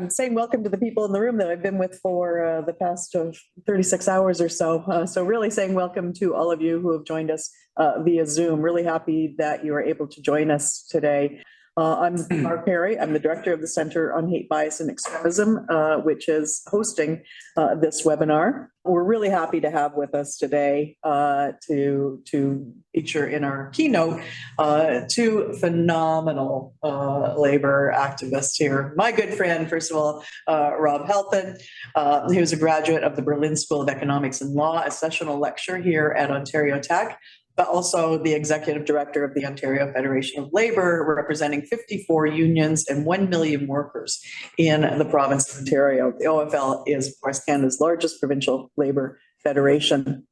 I'm saying welcome to the people in the room that I've been with for the past 36 hours or so. So really saying welcome to all of you who have joined us via Zoom. Really happy that you are able to join us today. I'm Mark Perry. I'm the director of the Center on Hate, Bias, and Extremism, which is hosting this webinar. We're really happy to have with us today to feature in our keynote two phenomenal labor activists here. My good friend, first of all, Rob Halpin, who's a graduate of the Berlin School of Economics and Law, a sessional lecturer here at Ontario Tech, but also the executive director of the Ontario Federation of Labour, representing 54 unions and 1 million workers in the province of Ontario. The OFL is, of course, Canada's largest provincial labour federation.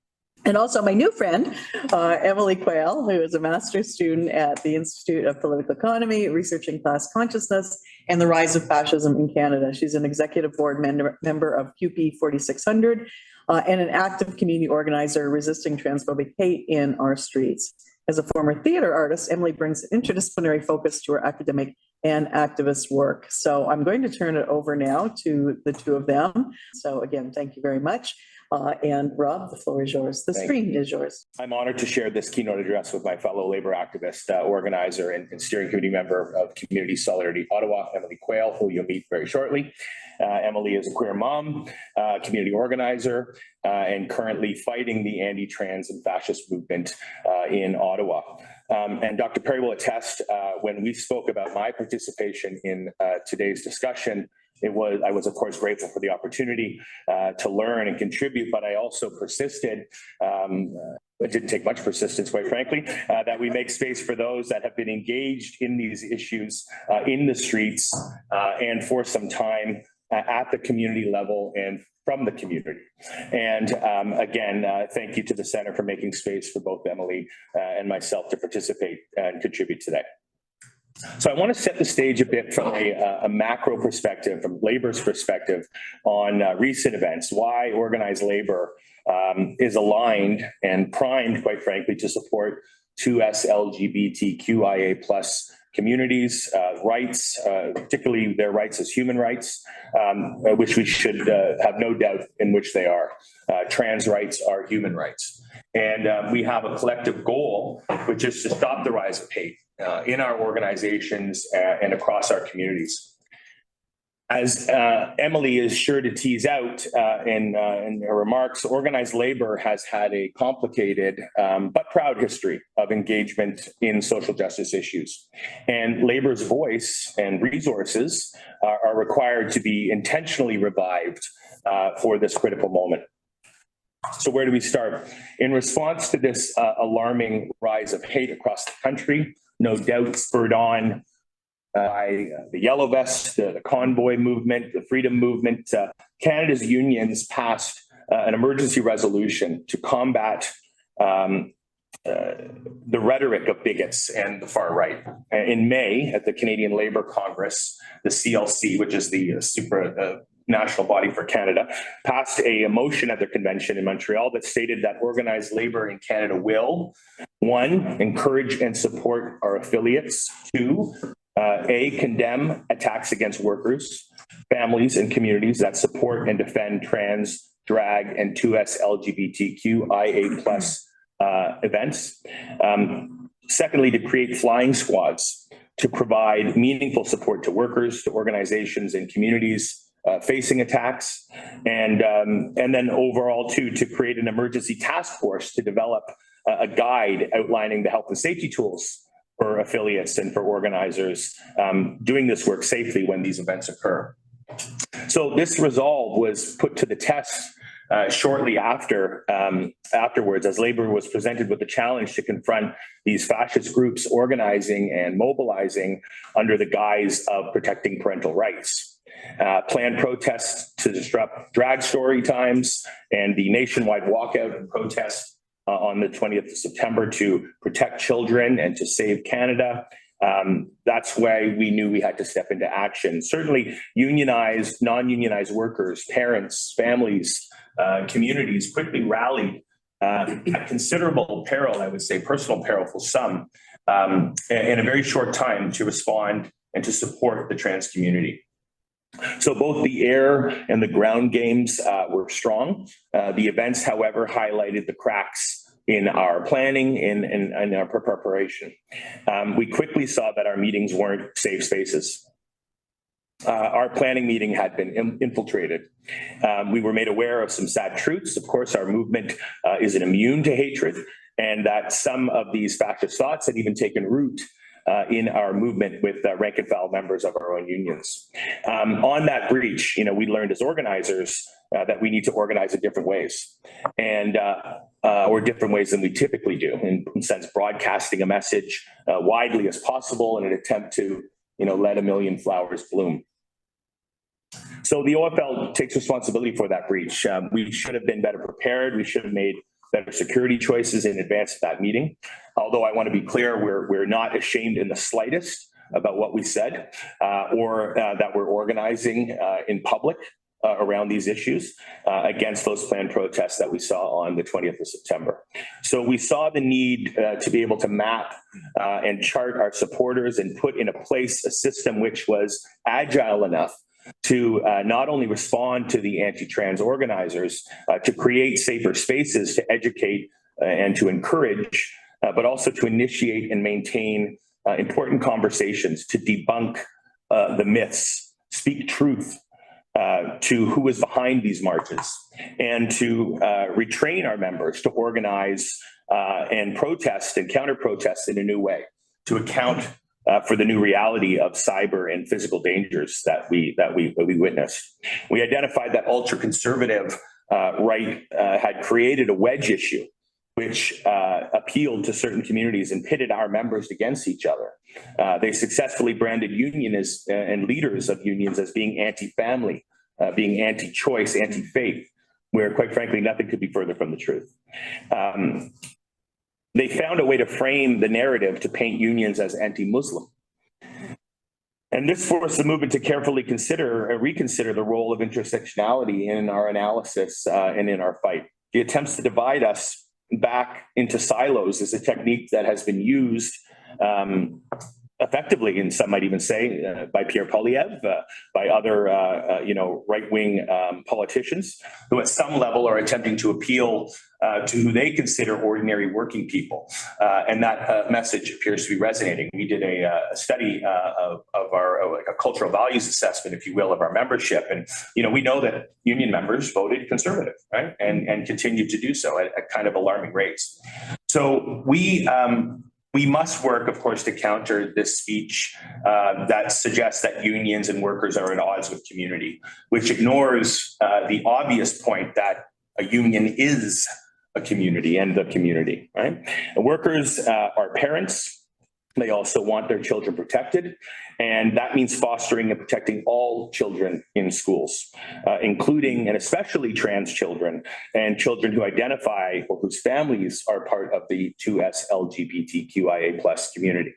And also my new friend, Emily Quaile, who is a master's student at the Institute of Political Economy, researching class consciousness and the rise of fascism in Canada. She's an executive board member of QP 4600 and an active community organizer resisting transphobic hate in our streets. As a former theater artist, Emily brings an interdisciplinary focus to her academic and activist work. So I'm going to turn it over now to the two of them. So again, thank you very much. And Rob, the floor is yours. The screen is yours. I'm honored to share this keynote address with my fellow labor activist, organizer, and steering committee member of Community Solidarity Ottawa, Emily Quaile, who you'll meet very shortly. Emily is a queer mom, community organizer, and currently fighting the anti-trans and fascist movement in Ottawa. And Dr. Perry will attest, when we spoke about my participation in today's discussion, I was, of course, grateful for the opportunity to learn and contribute, but I also persisted. It didn't take much persistence, quite frankly, that we make space for those that have been engaged in these issues in the streets and for some time at the community level and from the community. And again, thank you to the Center for making space for both Emily and myself to participate and contribute today. So I want to set the stage a bit from a macro perspective, from labor's perspective on recent events, why organized labor is aligned and primed, quite frankly, to support 2S LGBTQIA+ communities' rights, particularly their rights as human rights, which we should have no doubt in which they are. Trans rights are human rights. And we have a collective goal, which is to stop the rise of hate in our organizations and across our communities. As Emily is sure to tease out in her remarks, organized labor has had a complicated but proud history of engagement in social justice issues. And labor's voice and resources are required to be intentionally revived for this critical moment. So where do we start? In response to this alarming rise of hate across the country, no doubt spurred on by the Yellow Vest, the Convoy movement, the Freedom movement, Canada's unions passed an emergency resolution to combat the rhetoric of bigots and the far right. In May, at the Canadian Labour Congress, the CLC, which is the national body for Canada, passed a motion at their convention in Montreal that stated that organized labor in Canada will, 1, encourage and support our affiliates, 2, condemn attacks against workers, families, and communities that support and defend trans, drag, and 2S LGBTQIA+ events. Secondly, to create flying squads to provide meaningful support to workers, to organizations and communities facing attacks, and then overall to create an emergency task force to develop a guide outlining the health and safety tools for affiliates and for organizers doing this work safely when these events occur. So this resolve was put to the test shortly afterwards, as labor was presented with the challenge to confront these fascist groups organizing and mobilizing under the guise of protecting parental rights. Planned protests to disrupt drag story times and the nationwide walkout and protest on the 20th of September to protect children and to save Canada. That's why we knew we had to step into action. Certainly unionized, non-unionized workers, parents, families, communities quickly rallied at considerable peril, I would say personal peril for some, in a very short time to respond and to support the trans community. So both the air and the ground games were strong. The events, however, highlighted the cracks in our planning and our preparation. We quickly saw that our meetings weren't safe spaces. Our planning meeting had been infiltrated. We were made aware of some sad truths. Of course, our movement isn't immune to hatred, and that some of these fascist thoughts had even taken root in our movement with rank and file members of our own unions. On that breach, we learned as organizers that we need to organize in different ways, and or different ways than we typically do, in a sense, broadcasting a message widely as possible in an attempt to, let a million flowers bloom. So the OFL takes responsibility for that breach. We should have been better prepared. We should have made better security choices in advance of that meeting. Although I want to be clear, we're not ashamed in the slightest about what we said or that we're organizing in public around these issues against those planned protests that we saw on the 20th of September. So we saw the need to be able to map and chart our supporters and put in place a system which was agile enough to not only respond to the anti-trans organizers, to create safer spaces, to educate and to encourage, but also to initiate and maintain important conversations, to debunk the myths, speak truth to who is behind these marches, and to retrain our members to organize and protest and counter-protest in a new way, to account for the new reality of cyber and physical dangers that we witnessed. We identified that ultra-conservative right had created a wedge issue which appealed to certain communities and pitted our members against each other. They successfully branded unionists and leaders of unions as being anti-family, being anti-choice, anti-faith, where quite frankly, nothing could be further from the truth. They found a way to frame the narrative to paint unions as anti-Muslim. And this forced the movement to carefully reconsider the role of intersectionality in our analysis and in our fight. The attempts to divide us back into silos is a technique that has been used effectively, and some might even say by Pierre Poilievre, by other right-wing politicians who at some level are attempting to appeal to who they consider ordinary working people. And that message appears to be resonating. We did a study of our a cultural values assessment, if you will, of our membership. And, we know that union members voted conservative, right? And continue to do so at kind of alarming rates. So we must work, of course, to counter this speech that suggests that unions and workers are at odds with community, which ignores the obvious point that a union is a community and the community, right? And workers are parents. They also want their children protected. And that means fostering and protecting all children in schools, including and especially trans children and children who identify or whose families are part of the 2S LGBTQIA+ community.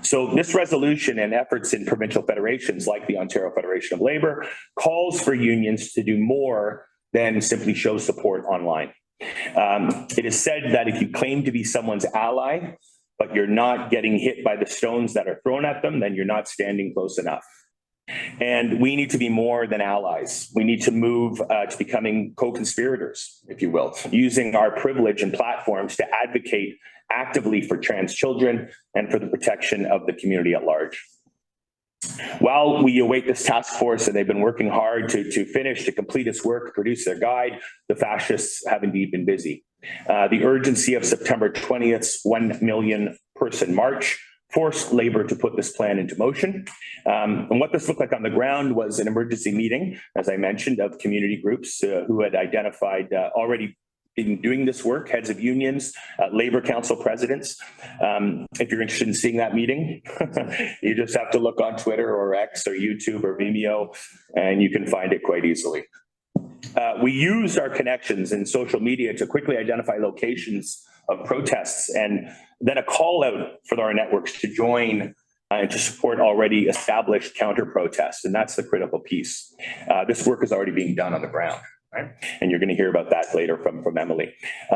So this resolution and efforts in provincial federations like the Ontario Federation of Labour calls for unions to do more than simply show support online. It is said that if you claim to be someone's ally, but you're not getting hit by the stones that are thrown at them, then you're not standing close enough. And we need to be more than allies. We need to move to becoming co-conspirators, if you will, using our privilege and platforms to advocate actively for trans children and for the protection of the community at large. While we await this task force, and they've been working hard to complete its work, produce their guide, the fascists have indeed been busy. The urgency of September 20th's 1 million person march forced Labour to put this plan into motion. And what this looked like on the ground was an emergency meeting, as I mentioned, of community groups who had identified already been doing this work, heads of unions, Labour Council presidents. If you're interested in seeing that meeting, you just have to look on Twitter or X or YouTube or Vimeo, and you can find it quite easily. We used our connections in social media to quickly identify locations of protests and then a call out for our networks to join and to support already established counter protests. And that's the critical piece. This work is already being done on the ground. right? And you're going to hear about that later from Emily.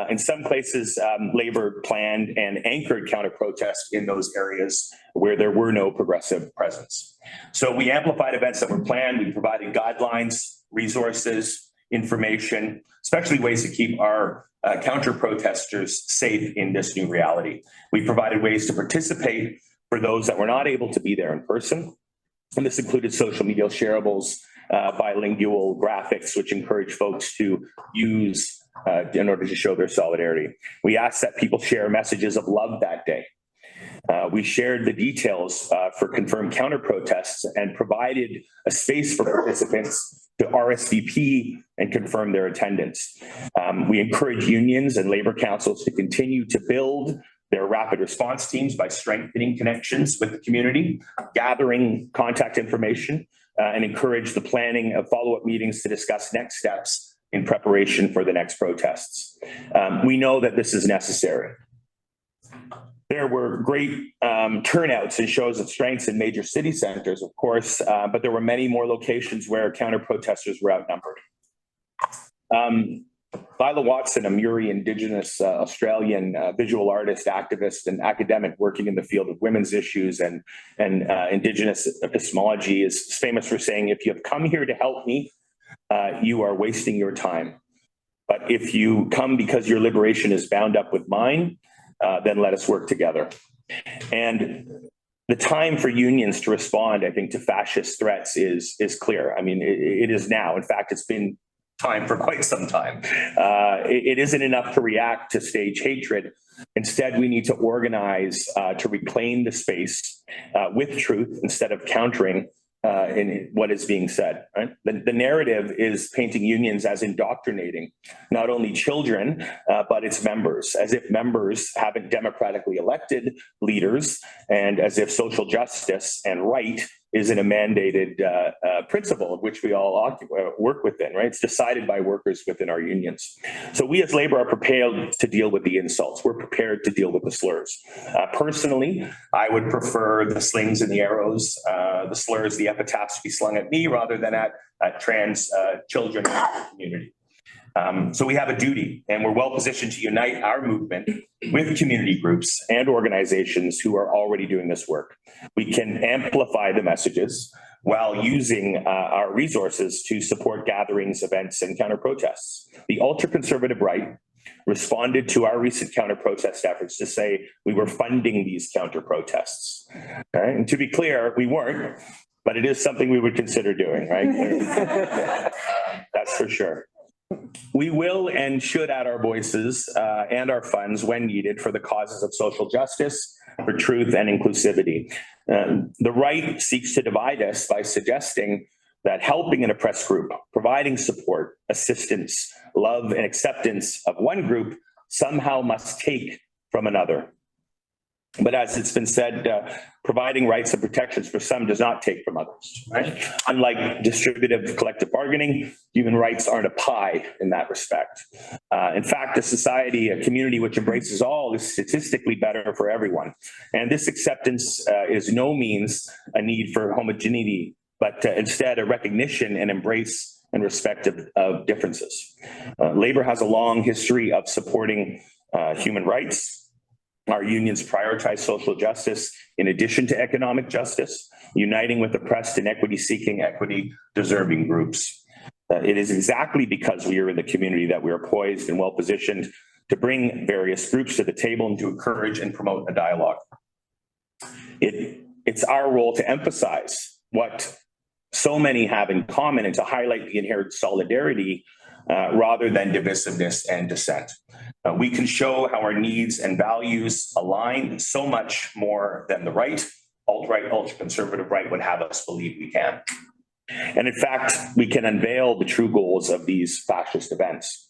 In some places, Labor planned and anchored counter-protests in those areas where there were no progressive presence. So we amplified events that were planned. We provided guidelines, resources, information, especially ways to keep our counter-protesters safe in this new reality. We provided ways to participate for those that were not able to be there in person. And this included social media shareables, bilingual graphics, which encourage folks to use in order to show their solidarity. We asked that people share messages of love that day. We shared the details for confirmed counter-protests and provided a space for participants to RSVP and confirm their attendance. We encourage unions and labor councils to continue to build their rapid response teams by strengthening connections with the community, gathering contact information, and encourage the planning of follow-up meetings to discuss next steps in preparation for the next protests. We know that this is necessary. There were great turnouts and shows of strengths in major city centers, of course, but there were many more locations where counter-protesters were outnumbered. Lila Watson, a Muri Indigenous Australian visual artist, activist, and academic working in the field of women's issues and Indigenous epistemology, is famous for saying, "If you have come here to help me, you are wasting your time. But if you come because your liberation is bound up with mine, then let us work together." And the time for unions to respond, I think, to fascist threats is clear. I mean, it is now. In fact, it's been time for quite some time. It isn't enough to react to stage hatred. Instead, we need to organize to reclaim the space with truth instead of countering in what is being said. Right? The narrative is painting unions as indoctrinating not only children, but its members, as if members haven't democratically elected leaders, and as if social justice and right isn't a mandated principle of which we all work within, right? It's decided by workers within our unions. So we as Labor are prepared to deal with the insults. We're prepared to deal with the slurs. Personally, I would prefer the slings and the arrows, the slurs, the epitaphs to be slung at me rather than at trans children in the community. So we have a duty, and we're well positioned to unite our movement with community groups and organizations who are already doing this work. We can amplify the messages while using our resources to support gatherings, events, and counter-protests. The ultra-conservative right responded to our recent counter-protest efforts to say we were funding these counter-protests. Okay? And to be clear, we weren't, but it is something we would consider doing, right? That's for sure. We will and should add our voices and our funds when needed for the causes of social justice, for truth and inclusivity. The right seeks to divide us by suggesting that helping an oppressed group, providing support, assistance, love, and acceptance of one group somehow must take from another. But as it's been said, providing rights and protections for some does not take from others, right? Unlike distributive collective bargaining, human rights aren't a pie in that respect. In fact, a society, a community which embraces all is statistically better for everyone. And this acceptance is no means a need for homogeneity, but instead a recognition and embrace and respect of differences. Labor has a long history of supporting human rights. Our unions prioritize social justice in addition to economic justice, uniting with oppressed and equity-seeking, equity-deserving groups. It is exactly because we are in the community that we are poised and well-positioned to bring various groups to the table and to encourage and promote a dialogue. It's our role to emphasize what so many have in common and to highlight the inherent solidarity rather than divisiveness and dissent. We can show how our needs and values align so much more than the right, alt-right, ultra-conservative right would have us believe we can. And in fact, we can unveil the true goals of these fascist events.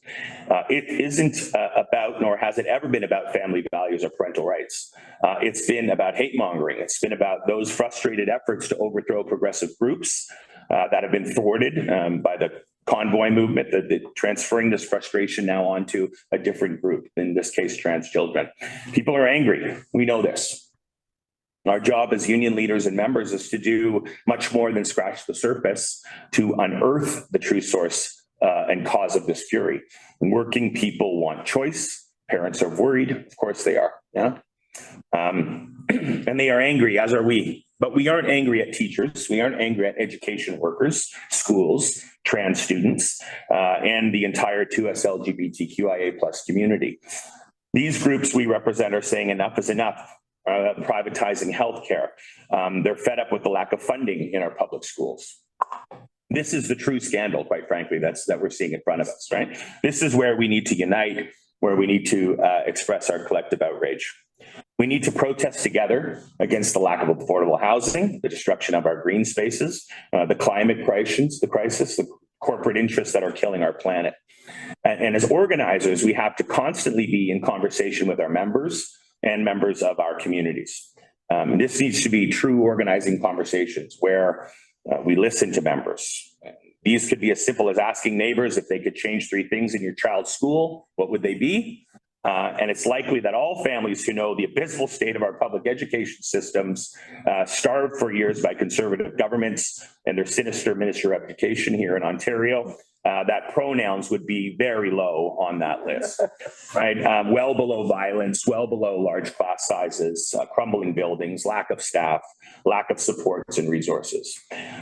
It isn't about, nor has it ever been about family values or parental rights. It's been about hate mongering. It's been about those frustrated efforts to overthrow progressive groups that have been thwarted by the convoy movement, the transferring this frustration now onto a different group, in this case, trans children. People are angry. We know this. Our job as union leaders and members is to do much more than scratch the surface to unearth the true source and cause of this fury. Working people want choice. Parents are worried. Of course they are. Yeah. And they are angry, as are we. But we aren't angry at teachers. We aren't angry at education workers, schools, trans students, and the entire 2S LGBTQIA plus community. These groups we represent are saying enough is enough. Privatizing healthcare. They're fed up with the lack of funding in our public schools. This is the true scandal, quite frankly, that we're seeing in front of us, right? This is where we need to unite, where we need to express our collective outrage. We need to protest together against the lack of affordable housing, the destruction of our green spaces, the climate crisis, the corporate interests that are killing our planet. And as organizers, we have to constantly be in conversation with our members and members of our communities. This needs to be true organizing conversations where we listen to members. These could be as simple as asking neighbors if they could change 3 things in your child's school, what would they be? And it's likely that all families who know the abysmal state of our public education systems, starved for years by conservative governments and their sinister Minister of Education here in Ontario, that pronouns would be very low on that list, right? Well below violence, well below large class sizes, crumbling buildings, lack of staff, lack of supports and resources.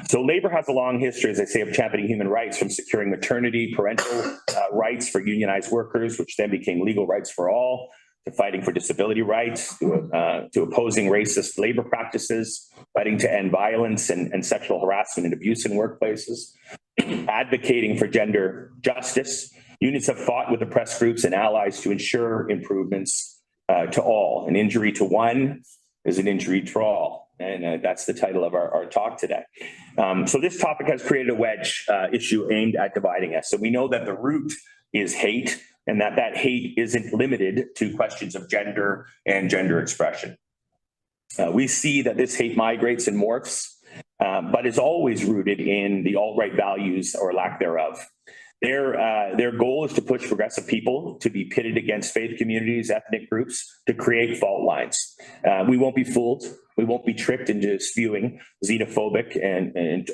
So Labour has a long history, as I say, of championing human rights, from securing maternity, parental rights for unionized workers, which then became legal rights for all, to fighting for disability rights, to opposing racist labor practices, fighting to end violence and sexual harassment and abuse in workplaces, advocating for gender justice. Unions have fought with oppressed groups and allies to ensure improvements to all. An injury to one is an injury to all. And that's the title of our talk today. So this topic has created a wedge issue aimed at dividing us. So we know that the root is hate, and that hate isn't limited to questions of gender and gender expression. We see that this hate migrates and morphs, but is always rooted in the alt-right values or lack thereof. Their goal is to push progressive people to be pitted against faith communities, ethnic groups, to create fault lines. We won't be fooled. We won't be tricked into spewing xenophobic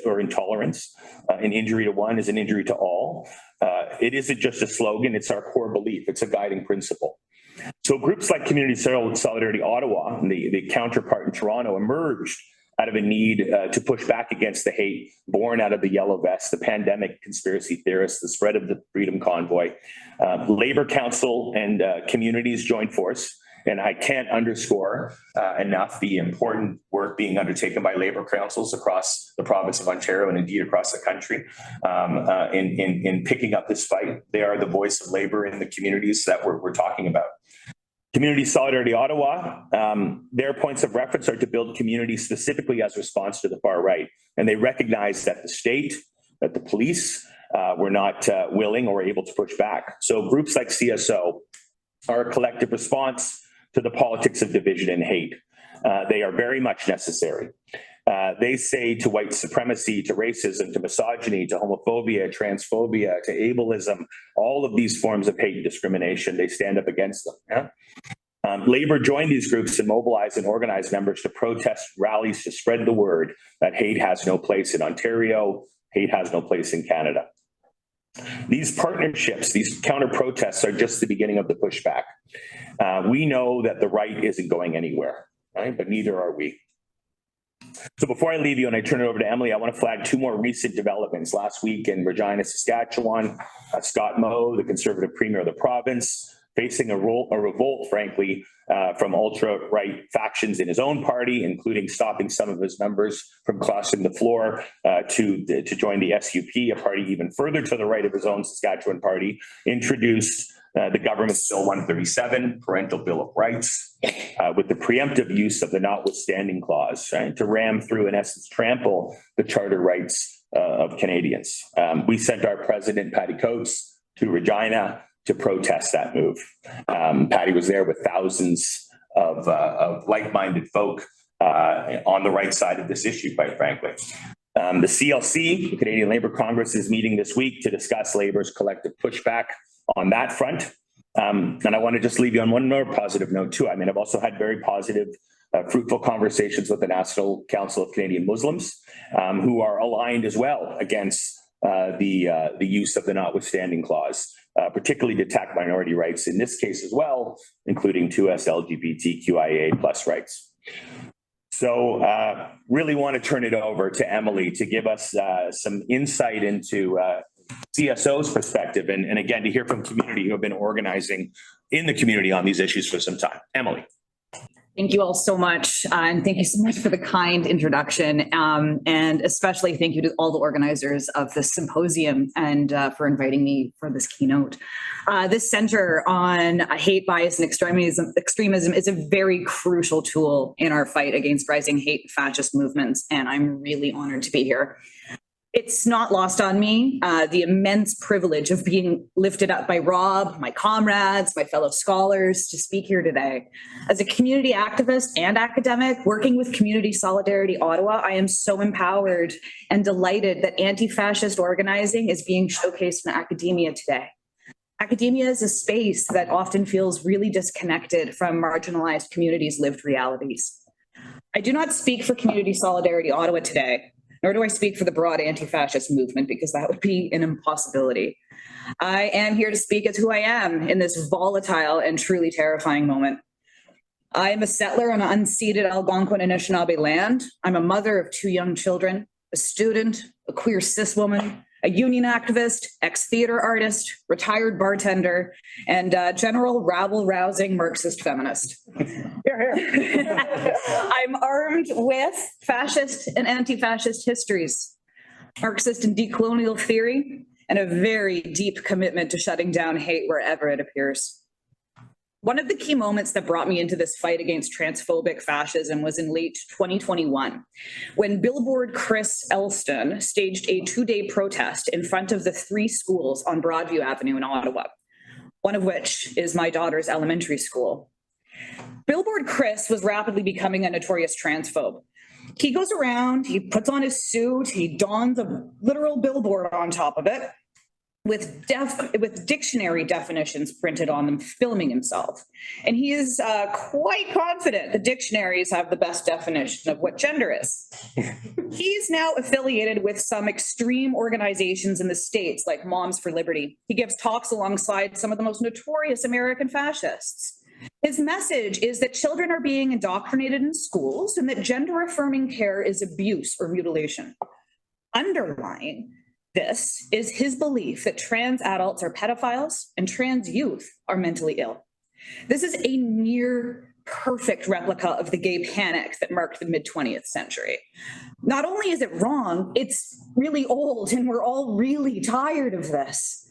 or intolerance. An injury to one is an injury to all. It isn't just a slogan, it's our core belief. It's a guiding principle. So groups like Community Solidarity Ottawa, and the counterpart in Toronto, emerged out of a need to push back against the hate born out of the yellow vest, the pandemic conspiracy theorists, the spread of the Freedom Convoy. Labour Council and communities joined force. And I can't underscore enough the important work being undertaken by Labour councils across the province of Ontario and indeed across the country in picking up this fight. They are the voice of Labour in the communities that we're talking about. Community Solidarity Ottawa, their points of reference are to build community specifically as response to the far right. And they recognize that the state, that the police were not willing or able to push back. So groups like CSO are a collective response to the politics of division and hate. They are very much necessary. They say to white supremacy, to racism, to misogyny, to homophobia, transphobia, to ableism, all of these forms of hate and discrimination, they stand up against them. Yeah? Labour joined these groups and mobilized and organized members to protest rallies to spread the word that hate has no place in Ontario, hate has no place in Canada. These partnerships, these counter-protests are just the beginning of the pushback. We know that the right isn't going anywhere, right? But neither are we. So before I leave you and I turn it over to Emily, I want to flag 2 more recent developments. Last week in Regina, Saskatchewan, Scott Moe, the Conservative Premier of the province, facing a revolt, frankly, from ultra-right factions in his own party, including stopping some of his members from crossing the floor to join the SUP, a party even further to the right of his own Saskatchewan party, introduced the government's Bill 137, Parental Bill of Rights, with the preemptive use of the notwithstanding clause, right, to ram through, in essence, trample the charter rights of Canadians. We sent our president, Patty Coates, to Regina to protest that move. Patty was there with thousands of like-minded folk on the right side of this issue, quite frankly. The CLC, the Canadian Labour Congress, is meeting this week to discuss Labour's collective pushback on that front. And I want to just leave you on one more positive note too. I mean, I've also had very positive, fruitful conversations with the National Council of Canadian Muslims, who are aligned as well against the use of the notwithstanding clause, particularly to attack minority rights in this case as well, including 2S LGBTQIA plus rights. So really want to turn it over to Emily to give us some insight into CSO's perspective and again, to hear from community who have been organizing in the community on these issues for some time. Emily. Thank you all so much. And thank you so much for the kind introduction. And especially thank you to all the organizers of this symposium and for inviting me for this keynote. This Center on Hate, Bias, and Extremism is a very crucial tool in our fight against rising hate and fascist movements. And I'm really honored to be here. It's not lost on me, the immense privilege of being lifted up by Rob, my comrades, my fellow scholars to speak here today. As a community activist and academic working with Community Solidarity Ottawa, I am so empowered and delighted that anti-fascist organizing is being showcased in academia today. Academia is a space that often feels really disconnected from marginalized communities' lived realities. I do not speak for Community Solidarity Ottawa today, nor do I speak for the broad anti-fascist movement, because that would be an impossibility. I am here to speak as who I am in this volatile and truly terrifying moment. I am a settler on unceded Algonquin and Anishinaabe land. I'm a mother of 2 young children, a student, a queer cis woman, a union activist, ex-theater artist, retired bartender, and general rabble-rousing Marxist feminist. Here, here. I'm armed with fascist and anti-fascist histories, Marxist and decolonial theory, and a very deep commitment to shutting down hate wherever it appears. One of the key moments that brought me into this fight against transphobic fascism was in late 2021, when Billboard Chris Elston staged a 2-day protest in front of the 3 schools on Broadview Avenue in Ottawa, one of which is my daughter's elementary school. Billboard Chris was rapidly becoming a notorious transphobe. He goes around, he puts on his suit, he dons a literal billboard on top of it, with dictionary definitions printed on them, filming himself. And he is quite confident the dictionaries have the best definition of what gender is. He's now affiliated with some extreme organizations in the States, like Moms for Liberty. He gives talks alongside some of the most notorious American fascists. His message is that children are being indoctrinated in schools and that gender-affirming care is abuse or mutilation. Underlying this is his belief that trans adults are pedophiles and trans youth are mentally ill. This is a near perfect replica of the gay panic that marked the mid-20th century. Not only is it wrong, it's really old and we're all really tired of this.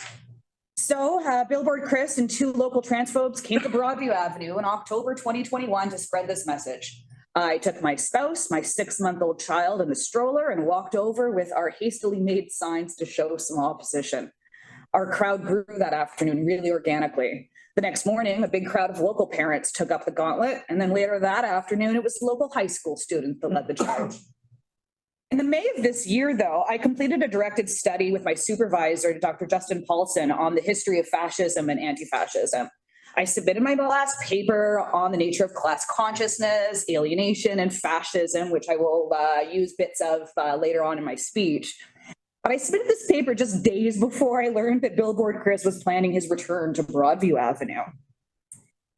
So Billboard Chris and 2 local transphobes came to Broadview Avenue in October 2021 to spread this message. I took my spouse, my 6-month-old child in the stroller and walked over with our hastily made signs to show some opposition. Our crowd grew that afternoon really organically. The next morning, a big crowd of local parents took up the gauntlet, and then later that afternoon, it was local high school students that led the charge. In the May of this year, though, I completed a directed study with my supervisor, Dr. Justin Paulson, on the history of fascism and anti-fascism. I submitted my last paper on the nature of class consciousness, alienation, and fascism, which I will use bits of later on in my speech. But I submitted this paper just days before I learned that Billboard Chris was planning his return to Broadview Avenue.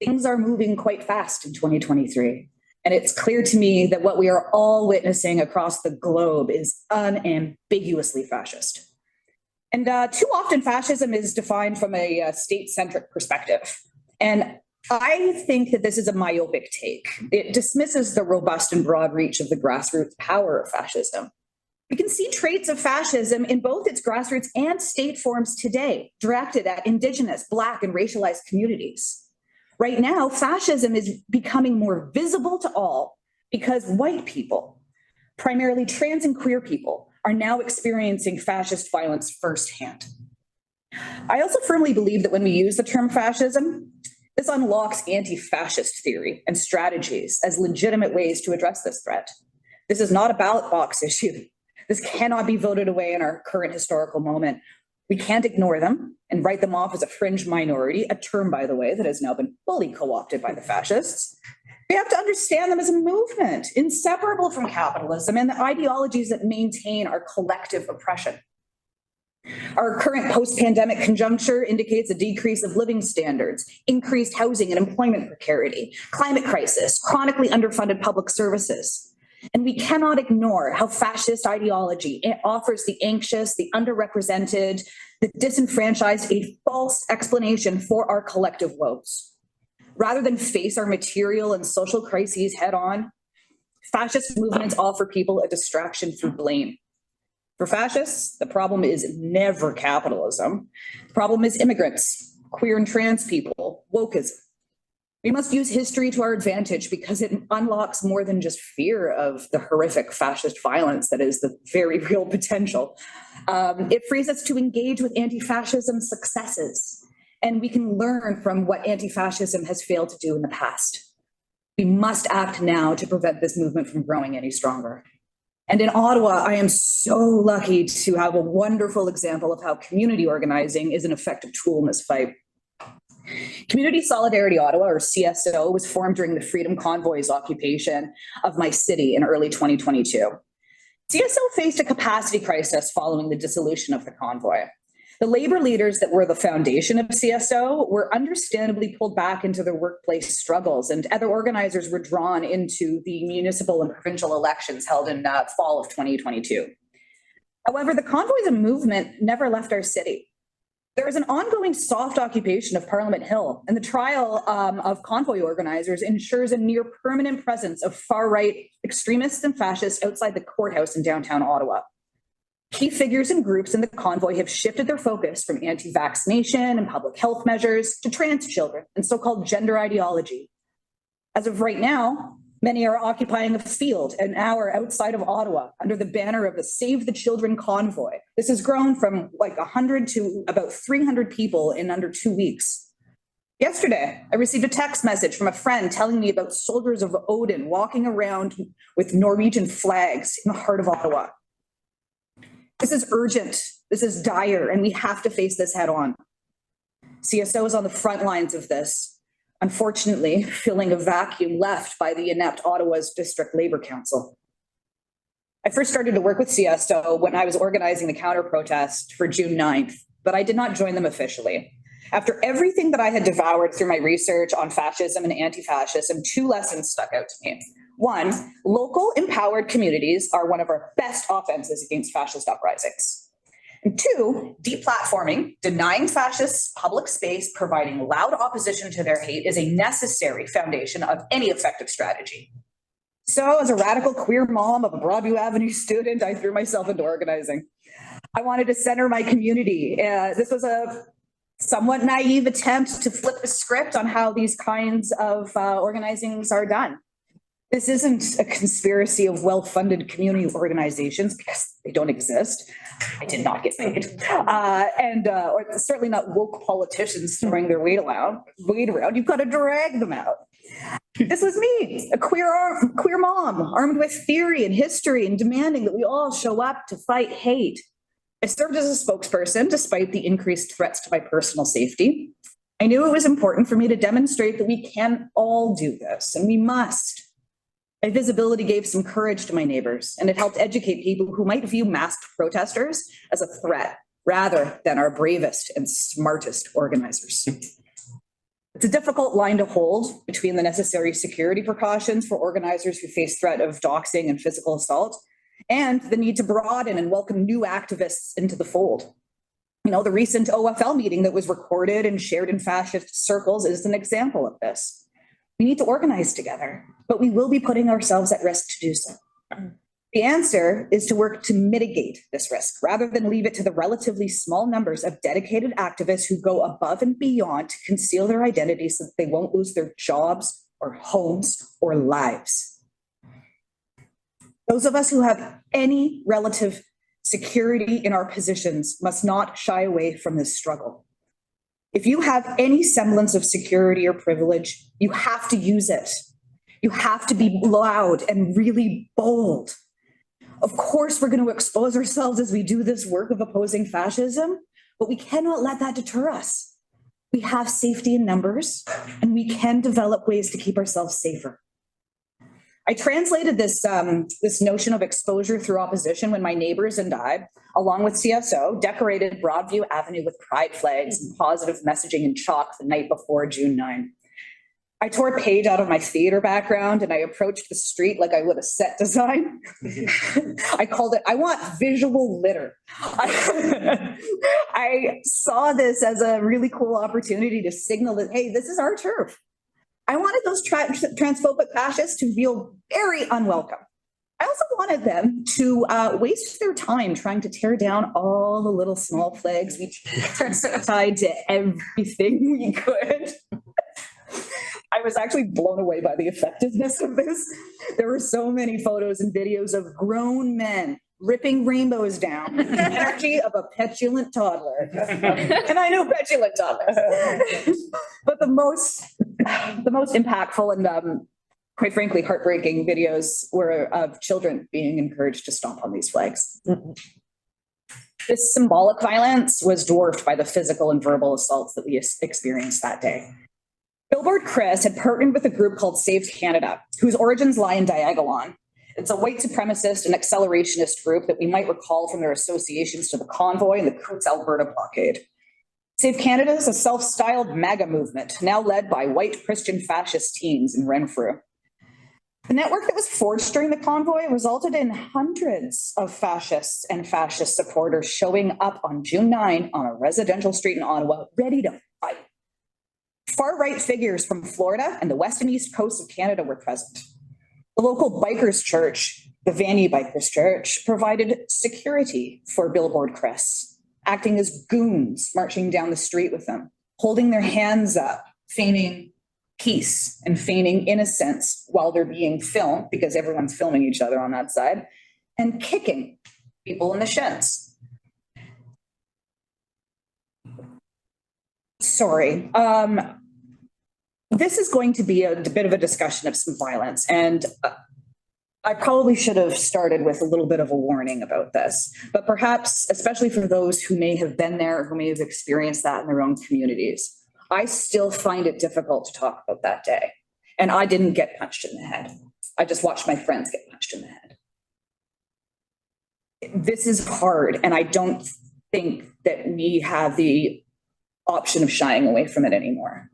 Things are moving quite fast in 2023. And it's clear to me that what we are all witnessing across the globe is unambiguously fascist. And too often fascism is defined from a state-centric perspective. And I think that this is a myopic take. It dismisses the robust and broad reach of the grassroots power of fascism. We can see traits of fascism in both its grassroots and state forms today, directed at Indigenous, Black, and racialized communities. Right now, fascism is becoming more visible to all because white people, primarily trans and queer people, are now experiencing fascist violence firsthand. I also firmly believe that when we use the term fascism, this unlocks anti-fascist theory and strategies as legitimate ways to address this threat. This is not a ballot box issue. This cannot be voted away in our current historical moment. We can't ignore them and write them off as a fringe minority, a term, by the way, that has now been fully co-opted by the fascists. We have to understand them as a movement, inseparable from capitalism and the ideologies that maintain our collective oppression. Our current post-pandemic conjuncture indicates a decrease of living standards, increased housing and employment precarity, climate crisis, chronically underfunded public services. And we cannot ignore how fascist ideology offers the anxious, the underrepresented, the disenfranchised a false explanation for our collective woes. Rather than face our material and social crises head on, fascist movements offer people a distraction through blame. For fascists, the problem is never capitalism. The problem is immigrants, queer and trans people, wokeism. We must use history to our advantage because it unlocks more than just fear of the horrific fascist violence that is the very real potential. It frees us to engage with anti-fascism successes, and we can learn from what anti-fascism has failed to do in the past. We must act now to prevent this movement from growing any stronger. And in Ottawa, I am so lucky to have a wonderful example of how community organizing is an effective tool in this fight. Community Solidarity Ottawa, or CSO, was formed during the Freedom Convoy's occupation of my city in early 2022. CSO faced a capacity crisis following the dissolution of the convoy. The labor leaders that were the foundation of CSO were understandably pulled back into their workplace struggles, and other organizers were drawn into the municipal and provincial elections held in fall of 2022. However, the convoy as a movement never left our city. There is an ongoing soft occupation of Parliament Hill, and the trial of convoy organizers ensures a near permanent presence of far-right extremists and fascists outside the courthouse in downtown Ottawa. Key figures and groups in the convoy have shifted their focus from anti-vaccination and public health measures to trans children and so-called gender ideology. As of right now, many are occupying a field an hour outside of Ottawa under the banner of the Save the Children convoy. This has grown from like 100 to about 300 people in under 2 weeks. Yesterday, I received a text message from a friend telling me about soldiers of Odin walking around with Norwegian flags in the heart of Ottawa. This is urgent, this is dire, and we have to face this head on. CSO is on the front lines of this, unfortunately, filling a vacuum left by the inept Ottawa's District Labour Council. I first started to work with CSO when I was organizing the counter protest for June 9th, but I did not join them officially. After everything that I had devoured through my research on fascism and anti-fascism, 2 lessons stuck out to me. 1, local empowered communities are one of our best offenses against fascist uprisings. And 2, deplatforming, denying fascists public space, providing loud opposition to their hate is a necessary foundation of any effective strategy. So as a radical queer mom of a Broadview Avenue student, I threw myself into organizing. I wanted to center my community. This was a somewhat naive attempt to flip the script on how these kinds of organizings are done. This isn't a conspiracy of well-funded community organizations because they don't exist. I did not get paid. Or certainly not woke politicians throwing their weight around. You've got to drag them out. This was me, a queer mom, armed with theory and history and demanding that we all show up to fight hate. I served as a spokesperson despite the increased threats to my personal safety. I knew it was important for me to demonstrate that we can all do this, and we must. My visibility gave some courage to my neighbors, and it helped educate people who might view masked protesters as a threat rather than our bravest and smartest organizers. It's a difficult line to hold between the necessary security precautions for organizers who face threat of doxing and physical assault and the need to broaden and welcome new activists into the fold. You know, the recent OFL meeting that was recorded and shared in fascist circles is an example of this. We need to organize together, but we will be putting ourselves at risk to do so. The answer is to work to mitigate this risk rather than leave it to the relatively small numbers of dedicated activists who go above and beyond to conceal their identities so that they won't lose their jobs or homes or lives. Those of us who have any relative security in our positions must not shy away from this struggle. If you have any semblance of security or privilege, you have to use it. You have to be loud and really bold. Of course, we're going to expose ourselves as we do this work of opposing fascism, but we cannot let that deter us. We have safety in numbers, and we can develop ways to keep ourselves safer. I translated this notion of exposure through opposition when my neighbors and I, along with CSO, decorated Broadview Avenue with pride flags and positive messaging in chalk the night before June 9. I tore a page out of my theater background and I approached the street like I would a set design. I called it, I want visual litter. I saw this as a really cool opportunity to signal that, hey, this is our turf. I wanted those transphobic fascists to feel very unwelcome. I also wanted them to waste their time trying to tear down all the little small flags we tied to everything we could. I was actually blown away by the effectiveness of this. There were so many photos and videos of grown men ripping rainbows down with the energy of a petulant toddler. And I know petulant toddlers. But the most impactful and quite frankly, heartbreaking videos were of children being encouraged to stomp on these flags. This symbolic violence was dwarfed by the physical and verbal assaults that we experienced that day. Billboard Chris had partnered with a group called Save Canada, whose origins lie in Diagolon. It's a white supremacist and accelerationist group that we might recall from their associations to the convoy and the Coutts Alberta blockade. Save Canada is a self-styled MAGA movement, now led by white Christian fascist teens in Renfrew. The network that was forged during the convoy resulted in hundreds of fascists and fascist supporters showing up on June 9 on a residential street in Ottawa, ready to fight. Far-right figures from Florida and the west and east coast of Canada were present. The local bikers church, the Vanny Bikers Church, provided security for Billboard Chris, acting as goons marching down the street with them, holding their hands up, feigning peace and feigning innocence while they're being filmed, because everyone's filming each other on that side, and kicking people in the shins. Sorry. This is going to be a bit of a discussion of some violence, and I probably should have started with a little bit of a warning about this, but perhaps, especially for those who may have been there, who may have experienced that in their own communities, I still find it difficult to talk about that day. And I didn't get punched in the head. I just watched my friends get punched in the head. This is hard, and I don't think that we have the option of shying away from it anymore.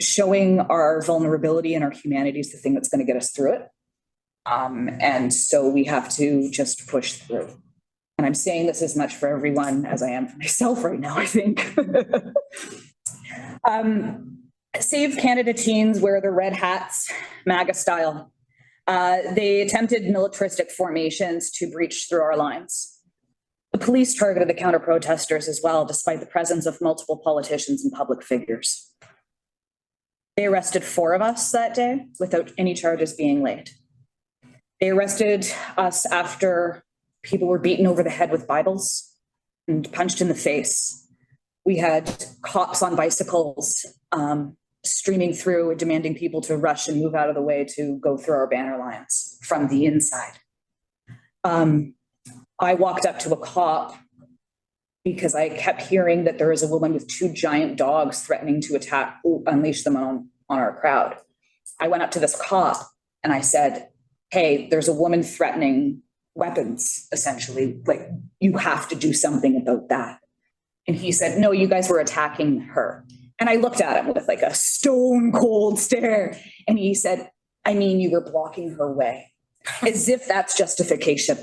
Showing our vulnerability and our humanity is the thing that's going to get us through it. And so we have to just push through. And I'm saying this as much for everyone as I am for myself right now, I think. Save Canada teens wear their red hats, MAGA style. They attempted militaristic formations to breach through our lines. The police targeted the counter-protesters as well, despite the presence of multiple politicians and public figures. They arrested 4 of us that day without any charges being laid. They arrested us after people were beaten over the head with Bibles and punched in the face. We had cops on bicycles streaming through, demanding people to rush and move out of the way to go through our banner lines from the inside. I walked up to a cop because I kept hearing that there was a woman with 2 giant dogs threatening to unleash them on our crowd. I went up to this cop and I said, hey, there's a woman threatening weapons, essentially. Like, you have to do something about that. And he said, no, you guys were attacking her. And I looked at him with like a stone cold stare. And he said, I mean, you were blocking her way, as if that's justification.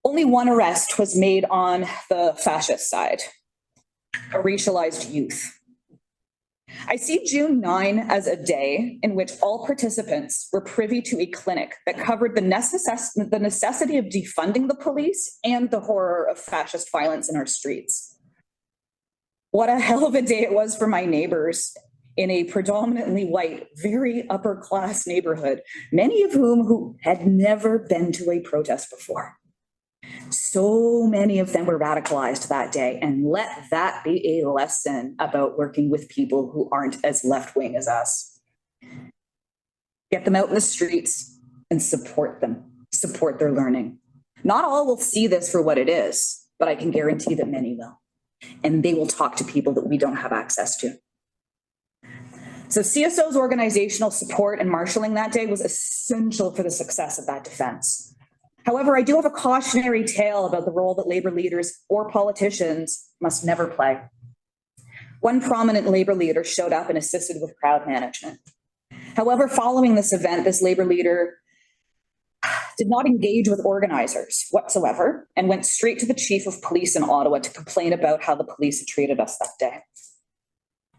Only one arrest was made on the fascist side, a racialized youth. I see June 9 as a day in which all participants were privy to a clinic that covered the necessity of defunding the police and the horror of fascist violence in our streets. What a hell of a day it was for my neighbors in a predominantly white, very upper class neighborhood, many of whom had never been to a protest before. So many of them were radicalized that day, and let that be a lesson about working with people who aren't as left-wing as us. Get them out in the streets and support them, support their learning. Not all will see this for what it is, but I can guarantee that many will. and they will talk to people that we don't have access to. So CSO's organizational support and marshalling that day was essential for the success of that defense. However, I do have a cautionary tale about the role that labor leaders or politicians must never play. One prominent labor leader showed up and assisted with crowd management. However, following this event, this labor leader did not engage with organizers whatsoever and went straight to the chief of police in Ottawa to complain about how the police had treated us that day.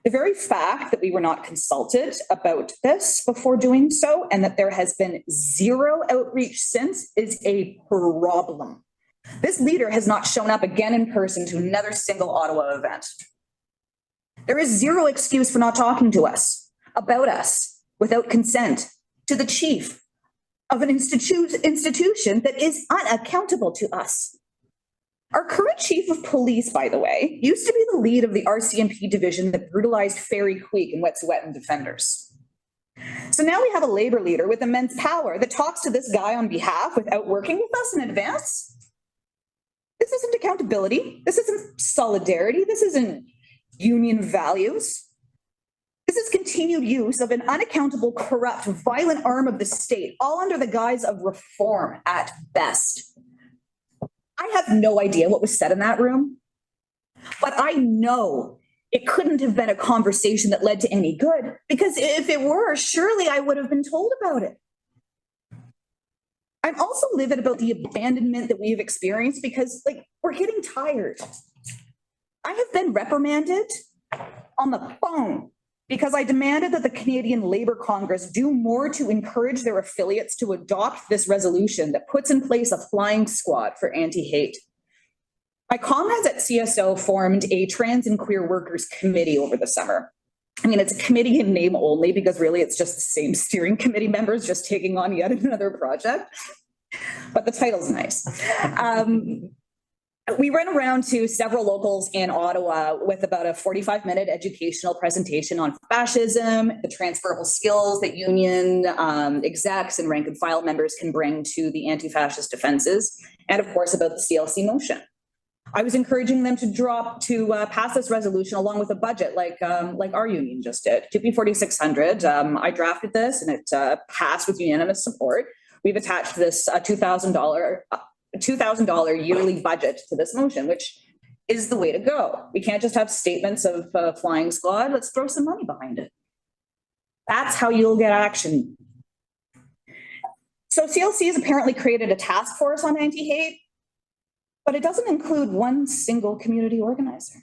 The very fact that we were not consulted about this before doing so and that there has been zero outreach since is a problem. This leader has not shown up again in person to another single Ottawa event. There is zero excuse for not talking to us, about us, without consent, to the chief of an institution that is unaccountable to us. Our current chief of police, by the way, used to be the lead of the RCMP division that brutalized Fairy Creek and Wet'suwet'en defenders. So now we have a labor leader with immense power that talks to this guy on behalf without working with us in advance. This isn't accountability. This isn't solidarity. This isn't union values. This is continued use of an unaccountable, corrupt, violent arm of the state, all under the guise of reform at best. I have no idea what was said in that room, but I know it couldn't have been a conversation that led to any good, because if it were, surely I would have been told about it. I'm also livid about the abandonment that we have experienced because, we're getting tired. I have been reprimanded on the phone because I demanded that the Canadian Labour Congress do more to encourage their affiliates to adopt this resolution that puts in place a flying squad for anti-hate. My comrades at CSO formed a trans and queer workers committee over the summer. I mean, it's a committee in name only because really it's just the same steering committee members just taking on yet another project, but the title's nice. We went around to several locals in Ottawa with about a 45-minute educational presentation on fascism, the transferable skills that union execs and rank and file members can bring to the anti-fascist defenses, and of course about the CLC motion. I was encouraging them to pass this resolution along with a budget like our union just did, QP 4600. I drafted this and it passed with unanimous support. We've attached this $2,000 yearly budget to this motion, which is the way to go. We can't just have statements of flying squad. Let's throw some money behind it. That's how you'll get action. So CLC has apparently created a task force on anti-hate, but it doesn't include one single community organizer.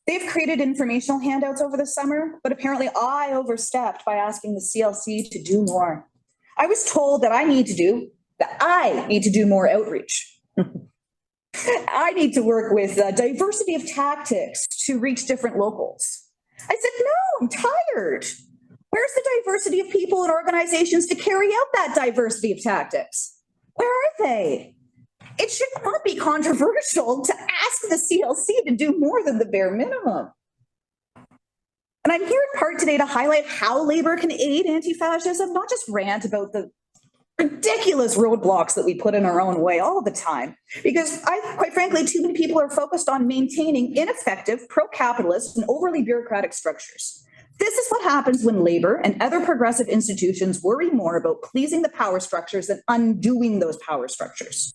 They've created informational handouts over the summer, but apparently I overstepped by asking the CLC to do more. I was told that I need to do more outreach. I need to work with a diversity of tactics to reach different locals. I said, no, I'm tired. Where's the diversity of people and organizations to carry out that diversity of tactics? Where are they? It should not be controversial to ask the CLC to do more than the bare minimum. And I'm here in part today to highlight how labor can aid anti-fascism, not just rant about the ridiculous roadblocks that we put in our own way all the time. Because quite frankly, too many people are focused on maintaining ineffective, pro-capitalist, and overly bureaucratic structures. This is what happens when labor and other progressive institutions worry more about pleasing the power structures than undoing those power structures.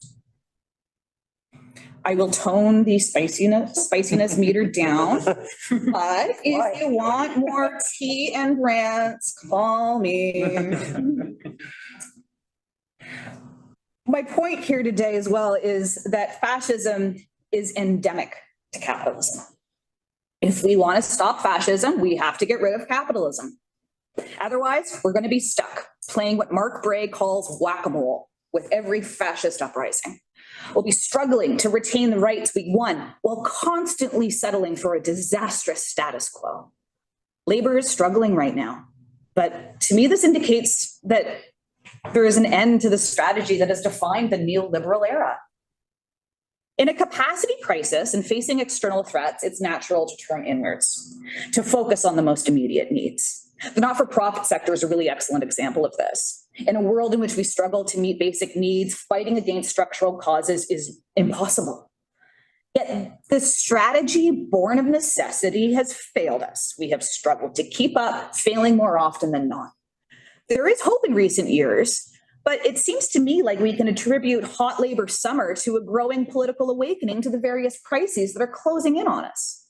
I will tone the spiciness meter down, but if you want more tea and rants, call me. My point here today as well is that fascism is endemic to capitalism. If we want to stop fascism, we have to get rid of capitalism. Otherwise, we're going to be stuck playing what Mark Bray calls whack-a-mole with every fascist uprising. We'll be struggling to retain the rights we won while constantly settling for a disastrous status quo. Labor is struggling right now, but to me, this indicates that there is an end to the strategy that has defined the neoliberal era. In a capacity crisis and facing external threats, it's natural to turn inwards, to focus on the most immediate needs. The not-for-profit sector is a really excellent example of this. In a world in which we struggle to meet basic needs, fighting against structural causes is impossible. Yet this strategy born of necessity has failed us. We have struggled to keep up, failing more often than not. There is hope in recent years, but it seems to me like we can attribute hot labor summer to a growing political awakening to the various crises that are closing in on us.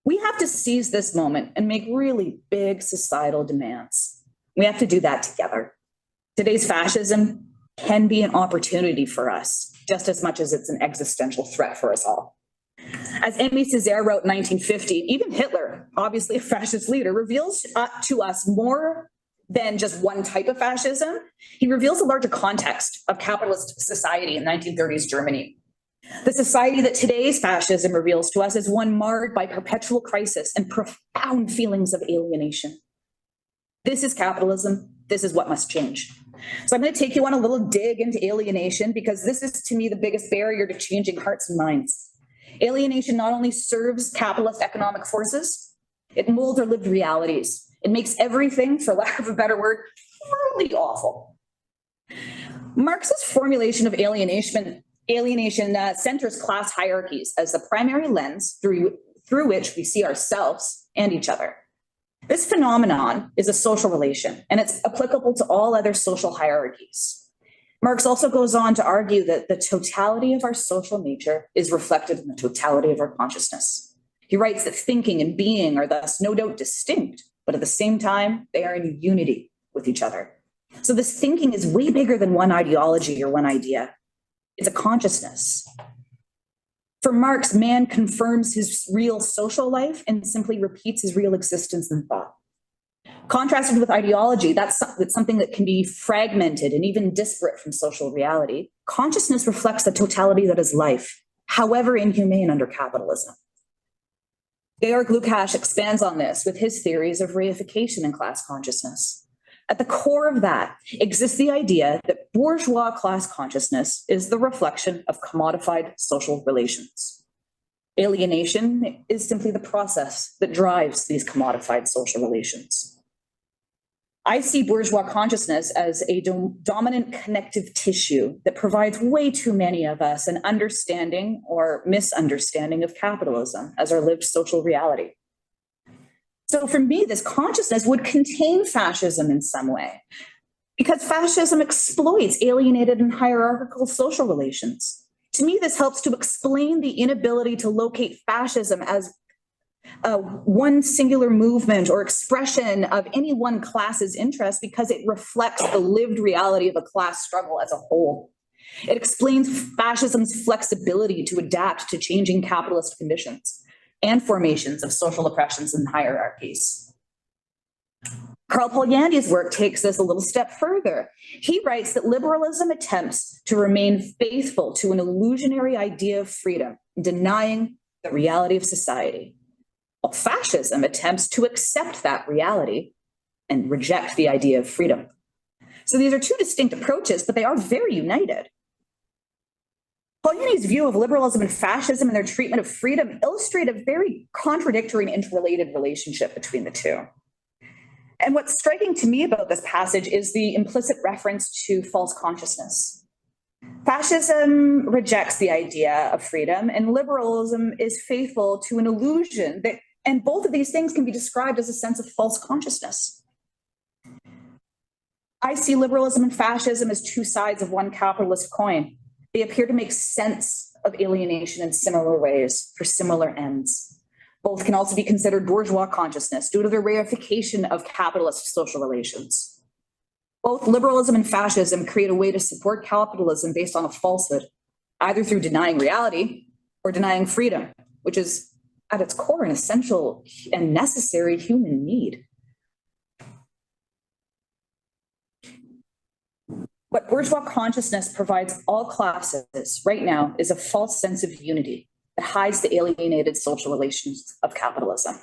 We have to seize this moment and make really big societal demands. We have to do that together. Today's fascism can be an opportunity for us, just as much as it's an existential threat for us all. As Aimé Césaire wrote in 1950, even Hitler, obviously a fascist leader, reveals to us more than just one type of fascism. He reveals a larger context of capitalist society in 1930s Germany. The society that today's fascism reveals to us is one marred by perpetual crisis and profound feelings of alienation. This is capitalism. This is what must change. So I'm going to take you on a little dig into alienation because this is, to me, the biggest barrier to changing hearts and minds. Alienation not only serves capitalist economic forces, it molds our lived realities. It makes everything, for lack of a better word, really awful. Marx's formulation of alienation centers class hierarchies as the primary lens through which we see ourselves and each other. This phenomenon is a social relation, and it's applicable to all other social hierarchies. Marx also goes on to argue that the totality of our social nature is reflected in the totality of our consciousness. He writes that thinking and being are thus no doubt distinct, but at the same time, they are in unity with each other. So this thinking is way bigger than one ideology or one idea. It's a consciousness. For Marx, man confirms his real social life and simply repeats his real existence in thought. Contrasted with ideology, that's something that can be fragmented and even disparate from social reality. Consciousness reflects the totality that is life, however inhumane under capitalism. Georg Lukács expands on this with his theories of reification and class consciousness. At the core of that exists the idea that bourgeois class consciousness is the reflection of commodified social relations. Alienation is simply the process that drives these commodified social relations. I see bourgeois consciousness as a dominant connective tissue that provides way too many of us an understanding or misunderstanding of capitalism as our lived social reality. So for me, this consciousness would contain fascism in some way, because fascism exploits alienated and hierarchical social relations. To me, this helps to explain the inability to locate fascism as one singular movement or expression of any one class's interest, because it reflects the lived reality of a class struggle as a whole. It explains fascism's flexibility to adapt to changing capitalist conditions and formations of social oppressions and hierarchies. Karl Polanyi's work takes this a little step further. He writes that liberalism attempts to remain faithful to an illusionary idea of freedom, denying the reality of society. While fascism attempts to accept that reality and reject the idea of freedom. So these are two distinct approaches, but they are very united. Polanyi's view of liberalism and fascism and their treatment of freedom illustrate a very contradictory and interrelated relationship between the two. And what's striking to me about this passage is the implicit reference to false consciousness. Fascism rejects the idea of freedom, and liberalism is faithful to an illusion that, and both of these things can be described as a sense of false consciousness. I see liberalism and fascism as two sides of one capitalist coin. They appear to make sense of alienation in similar ways for similar ends. Both can also be considered bourgeois consciousness due to their reification of capitalist social relations. Both liberalism and fascism create a way to support capitalism based on a falsehood, either through denying reality or denying freedom, which is at its core an essential and necessary human need. What bourgeois consciousness provides all classes right now is a false sense of unity that hides the alienated social relations of capitalism.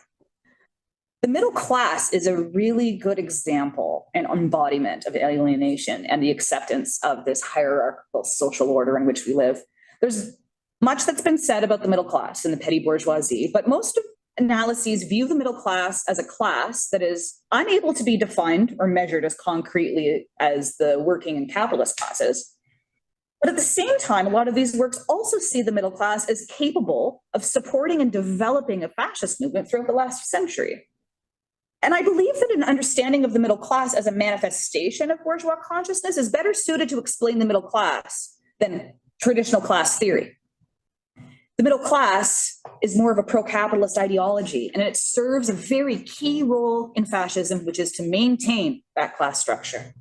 The middle class is a really good example and embodiment of alienation and the acceptance of this hierarchical social order in which we live. There's much that's been said about the middle class and the petty bourgeoisie, but most analyses view the middle class as a class that is unable to be defined or measured as concretely as the working and capitalist classes. But at the same time, a lot of these works also see the middle class as capable of supporting and developing a fascist movement throughout the last century. And I believe that an understanding of the middle class as a manifestation of bourgeois consciousness is better suited to explain the middle class than traditional class theory. The middle class is more of a pro-capitalist ideology, and it serves a very key role in fascism, which is to maintain that class structure.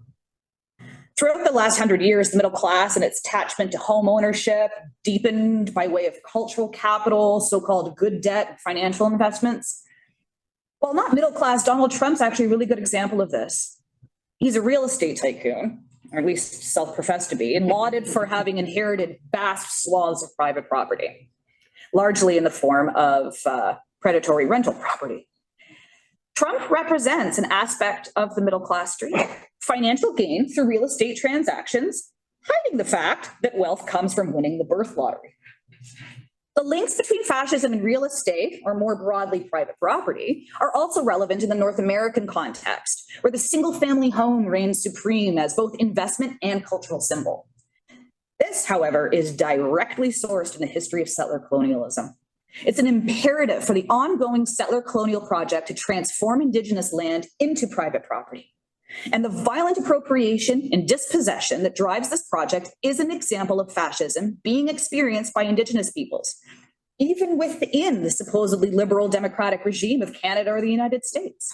Throughout the last 100 years, the middle class and its attachment to home ownership deepened by way of cultural capital, so-called good debt, financial investments. While not middle class, Donald Trump's actually a really good example of this. He's a real estate tycoon, or at least self-professed to be, and lauded for having inherited vast swaths of private property, largely in the form of predatory rental property. Trump represents an aspect of the middle class stream, financial gain through real estate transactions, hiding the fact that wealth comes from winning the birth lottery. The links between fascism and real estate, or more broadly private property, are also relevant in the North American context, where the single-family home reigns supreme as both investment and cultural symbol. This, however, is directly sourced in the history of settler colonialism. It's an imperative for the ongoing settler colonial project to transform Indigenous land into private property. And the violent appropriation and dispossession that drives this project is an example of fascism being experienced by Indigenous peoples, even within the supposedly liberal democratic regime of Canada or the United States.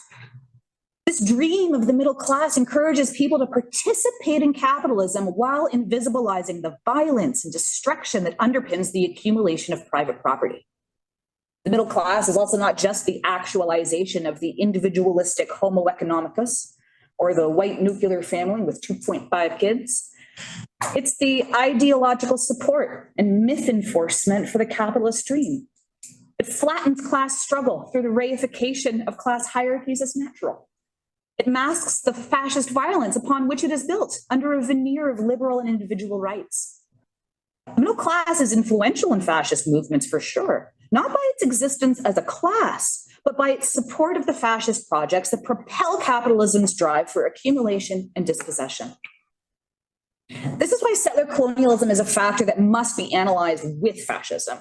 This dream of the middle class encourages people to participate in capitalism while invisibilizing the violence and destruction that underpins the accumulation of private property. The middle class is also not just the actualization of the individualistic Homo economicus, or the white nuclear family with 2.5 kids. It's the ideological support and myth enforcement for the capitalist dream. It flattens class struggle through the reification of class hierarchies as natural. It masks the fascist violence upon which it is built under a veneer of liberal and individual rights. The middle class is influential in fascist movements for sure, not by its existence as a class, but by its support of the fascist projects that propel capitalism's drive for accumulation and dispossession. This is why settler colonialism is a factor that must be analyzed with fascism.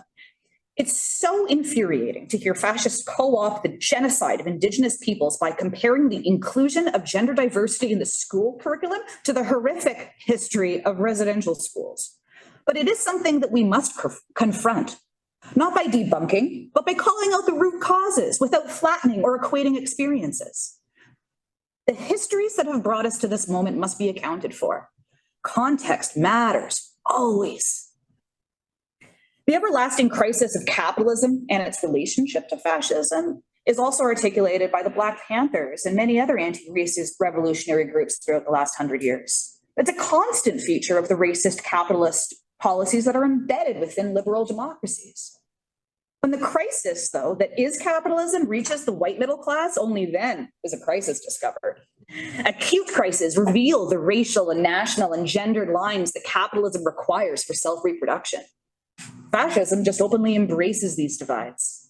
It's so infuriating to hear fascists co-opt the genocide of Indigenous peoples by comparing the inclusion of gender diversity in the school curriculum to the horrific history of residential schools. But it is something that we must confront. Not by debunking, but by calling out the root causes without flattening or equating experiences. The histories that have brought us to this moment must be accounted for. Context matters, always. The everlasting crisis of capitalism and its relationship to fascism is also articulated by the Black Panthers and many other anti-racist revolutionary groups throughout the last 100 years. It's a constant feature of the racist capitalist policies that are embedded within liberal democracies. When the crisis, though, that is capitalism reaches the white middle class, only then is a crisis discovered. Acute crises reveal the racial and national and gendered lines that capitalism requires for self-reproduction. Fascism just openly embraces these divides,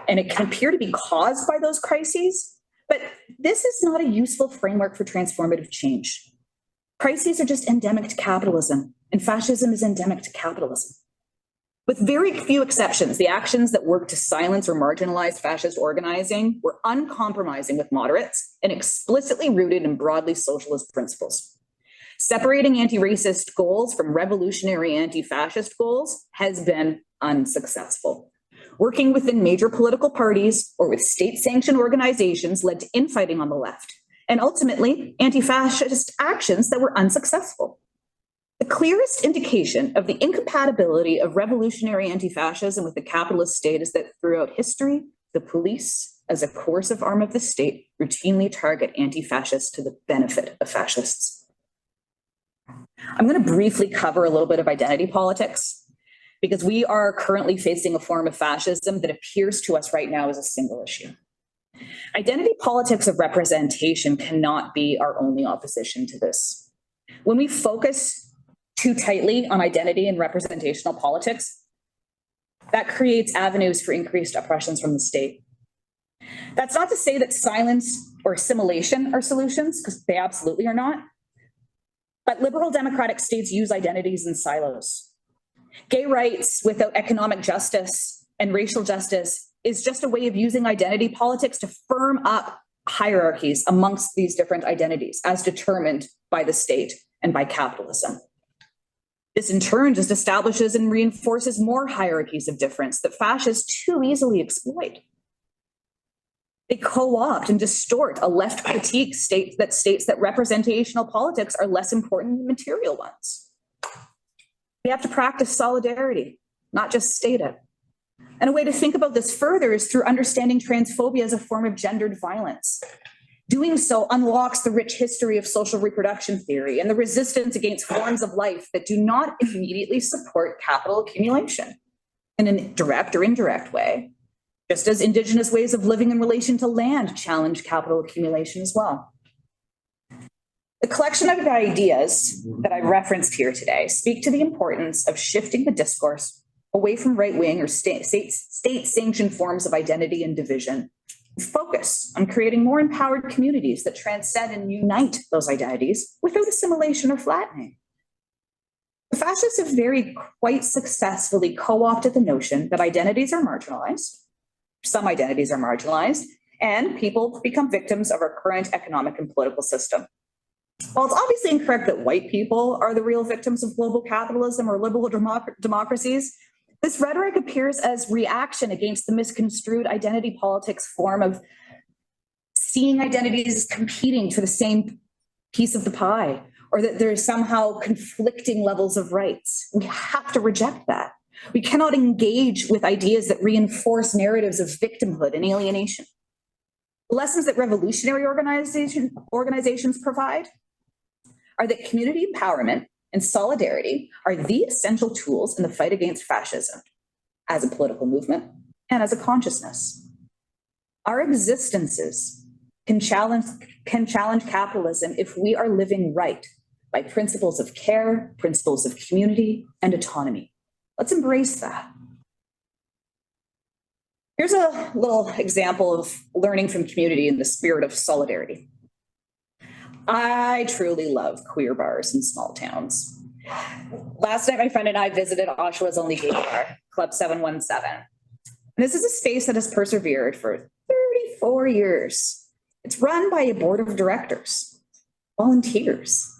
and it can appear to be caused by those crises, but this is not a useful framework for transformative change. Crises are just endemic to capitalism, and fascism is endemic to capitalism. With very few exceptions, the actions that work to silence or marginalize fascist organizing were uncompromising with moderates and explicitly rooted in broadly socialist principles. Separating anti-racist goals from revolutionary anti-fascist goals has been unsuccessful. Working within major political parties or with state-sanctioned organizations led to infighting on the left, and ultimately anti-fascist actions that were unsuccessful. The clearest indication of the incompatibility of revolutionary anti-fascism with the capitalist state is that throughout history, the police, as a coercive arm of the state, routinely target anti-fascists to the benefit of fascists. I'm going to briefly cover a little bit of identity politics, because we are currently facing a form of fascism that appears to us right now as a single issue. Identity politics of representation cannot be our only opposition to this. When we focus too tightly on identity and representational politics, that creates avenues for increased oppressions from the state. That's not to say that silence or assimilation are solutions, because they absolutely are not. But liberal democratic states use identities in silos. Gay rights without economic justice and racial justice is just a way of using identity politics to firm up hierarchies amongst these different identities as determined by the state and by capitalism. This in turn just establishes and reinforces more hierarchies of difference that fascists too easily exploit. They co-opt and distort a left critique that states that representational politics are less important than material ones. We have to practice solidarity, not just state it. And a way to think about this further is through understanding transphobia as a form of gendered violence. Doing so unlocks the rich history of social reproduction theory and the resistance against forms of life that do not immediately support capital accumulation in a direct or indirect way, just as Indigenous ways of living in relation to land challenge capital accumulation as well. The collection of ideas that I've referenced here today speak to the importance of shifting the discourse away from right-wing or state-sanctioned forms of identity and division. Focus on creating more empowered communities that transcend and unite those identities without assimilation or flattening. The fascists have very quite successfully co-opted the notion that identities are marginalized, some identities are marginalized, and people become victims of our current economic and political system. While it's obviously incorrect that white people are the real victims of global capitalism or liberal democracies, this rhetoric appears as reaction against the misconstrued identity politics form of seeing identities as competing for the same piece of the pie, or that there are somehow conflicting levels of rights. We have to reject that. We cannot engage with ideas that reinforce narratives of victimhood and alienation. The lessons that revolutionary organizations provide are that community empowerment and solidarity are the essential tools in the fight against fascism as a political movement and as a consciousness. Our existences can challenge capitalism if we are living right by principles of care, principles of community, and autonomy. Let's embrace that. Here's a little example of learning from community in the spirit of solidarity. I truly love queer bars in small towns. Last night, my friend and I visited Oshawa's only gay bar, Club 717. And this is a space that has persevered for 34 years. It's run by a board of directors, volunteers.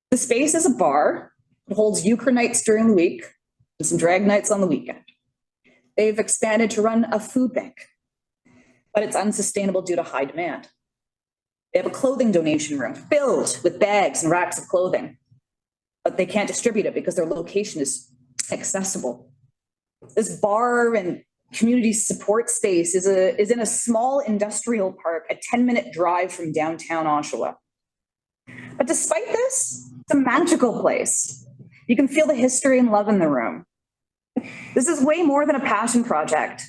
The space is a bar. It holds euchre nights during the week and some drag nights on the weekend. They've expanded to run a food bank, but it's unsustainable due to high demand. They have a clothing donation room filled with bags and racks of clothing, but they can't distribute it because their location is accessible. This bar and community support space is in a small industrial park, a 10-minute drive from downtown Oshawa. But despite this, it's a magical place. You can feel the history and love in the room. This is way more than a passion project.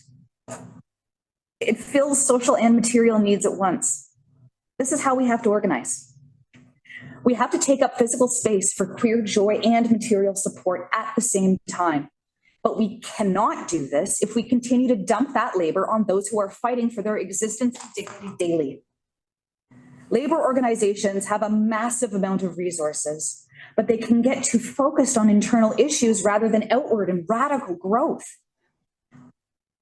It fills social and material needs at once. This is how we have to organize. We have to take up physical space for queer joy and material support at the same time. But we cannot do this if we continue to dump that labor on those who are fighting for their existence and dignity daily. Labor organizations have a massive amount of resources, but they can get too focused on internal issues rather than outward and radical growth.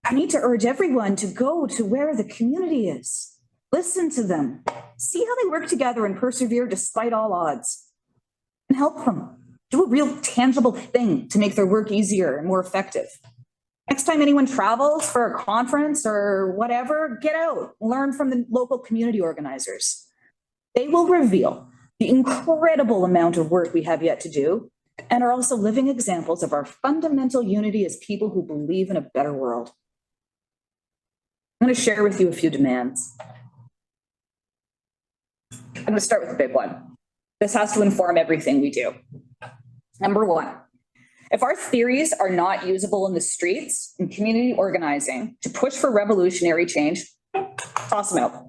I need to urge everyone to go to where the community is. Listen to them, see how they work together and persevere despite all odds, and help them do a real tangible thing to make their work easier and more effective. Next time anyone travels for a conference or whatever, get out, learn from the local community organizers. They will reveal the incredible amount of work we have yet to do and are also living examples of our fundamental unity as people who believe in a better world. I'm going to share with you a few demands. I'm going to start with the big one. This has to inform everything we do. Number one, if our theories are not usable in the streets and community organizing to push for revolutionary change, toss them out.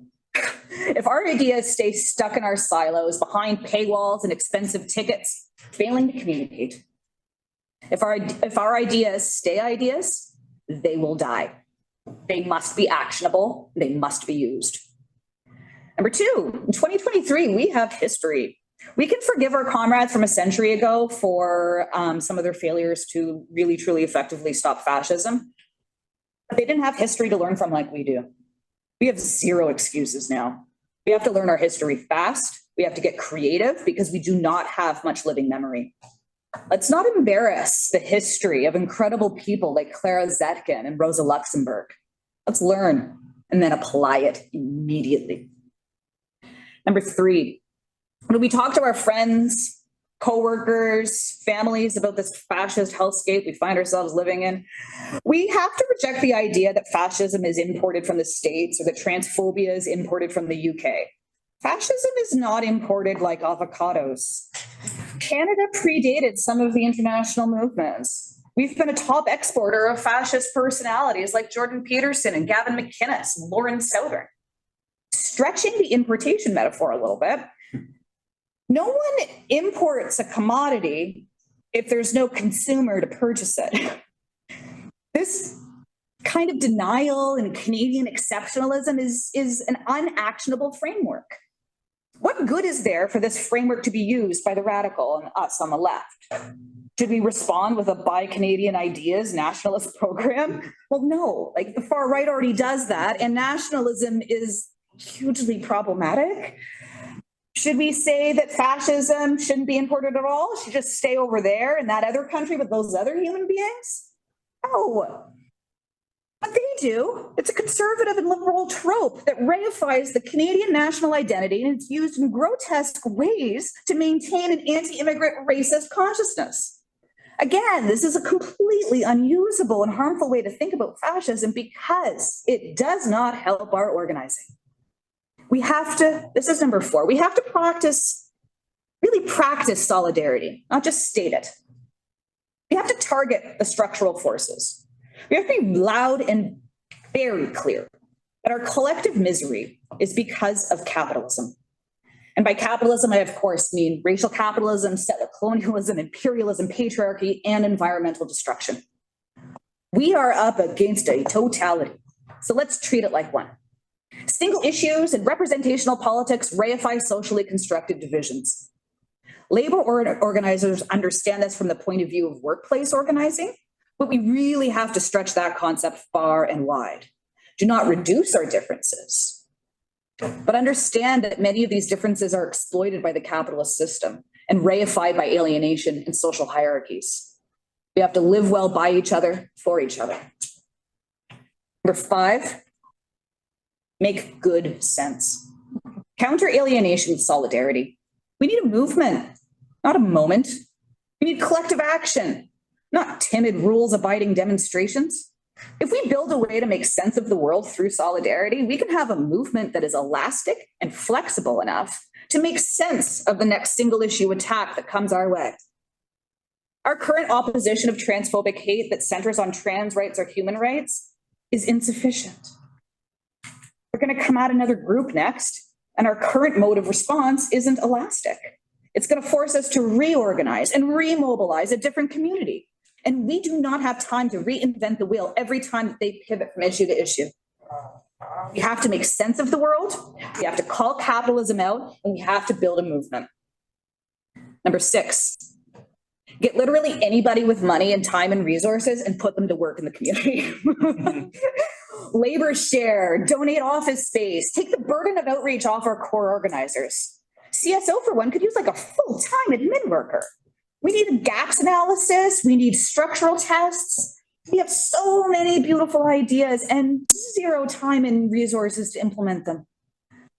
If our ideas stay stuck in our silos behind paywalls and expensive tickets, failing to communicate. If our ideas stay ideas, they will die. They must be actionable. They must be used. Number two, in 2023, we have history. We can forgive our comrades from a century ago for some of their failures to really, truly effectively stop fascism. But they didn't have history to learn from like we do. We have zero excuses now. We have to learn our history fast. We have to get creative because we do not have much living memory. Let's not embarrass the history of incredible people like Clara Zetkin and Rosa Luxemburg. Let's learn and then apply it immediately. Number 3, when we talk to our friends, coworkers, families about this fascist hellscape we find ourselves living in, we have to reject the idea that fascism is imported from the States or that transphobia is imported from the UK. Fascism is not imported like avocados. Canada predated some of the international movements. We've been a top exporter of fascist personalities like Jordan Peterson and Gavin McInnes and Lauren Southern. Stretching the importation metaphor a little bit, no one imports a commodity if there's no consumer to purchase it. This kind of denial and Canadian exceptionalism is an unactionable framework. What good is there for this framework to be used by the radical and us on the left? Should we respond with a Buy Canadian Ideas nationalist program? Well, no, like the far right already does that, and nationalism is hugely problematic. Should we say that fascism shouldn't be imported at all? It should just stay over there in that other country with those other human beings? No. But they do. It's a conservative and liberal trope that reifies the Canadian national identity, and it's used in grotesque ways to maintain an anti-immigrant racist consciousness. Again, this is a completely unusable and harmful way to think about fascism because it does not help our organizing. We have to, this is number 4, we have to really practice solidarity, not just state it. We have to target the structural forces. We have to be loud and very clear that our collective misery is because of capitalism. And by capitalism, I of course mean racial capitalism, settler colonialism, imperialism, patriarchy, and environmental destruction. We are up against a totality, so let's treat it like one. Single issues and representational politics reify socially constructed divisions. Labor organizers understand this from the point of view of workplace organizing, but we really have to stretch that concept far and wide. Do not reduce our differences, but understand that many of these differences are exploited by the capitalist system and reified by alienation and social hierarchies. We have to live well by each other, for each other. Number 5, make good sense. Counter alienation with solidarity. We need a movement, not a moment. We need collective action, not timid rules-abiding demonstrations. If we build a way to make sense of the world through solidarity, we can have a movement that is elastic and flexible enough to make sense of the next single issue attack that comes our way. Our current opposition of transphobic hate that centers on trans rights or human rights is insufficient. We're going to come at another group next, and our current mode of response isn't elastic. It's going to force us to reorganize and remobilize a different community. And we do not have time to reinvent the wheel every time that they pivot from issue to issue. We have to make sense of the world. We have to call capitalism out, and we have to build a movement. Number 6, get literally anybody with money and time and resources and put them to work in the community. Labor share, donate office space, take the burden of outreach off our core organizers. CSO, for one, could use like a full-time admin worker. We need gaps analysis. We need structural tests. We have so many beautiful ideas and zero time and resources to implement them.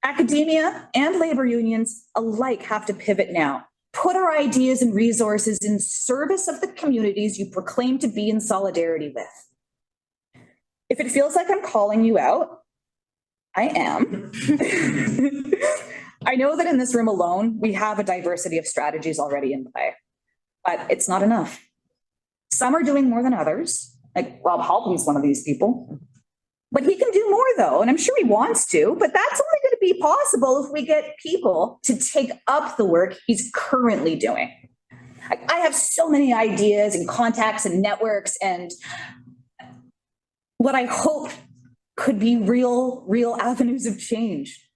Academia and labor unions alike have to pivot now. Put our ideas and resources in service of the communities you proclaim to be in solidarity with. If it feels like I'm calling you out, I am. I know that in this room alone, we have a diversity of strategies already in play. But it's not enough. Some are doing more than others, like Rob Halpin is one of these people. But he can do more though, and I'm sure he wants to, but that's only going to be possible if we get people to take up the work he's currently doing. I have so many ideas and contacts and networks and what I hope could be real avenues of change.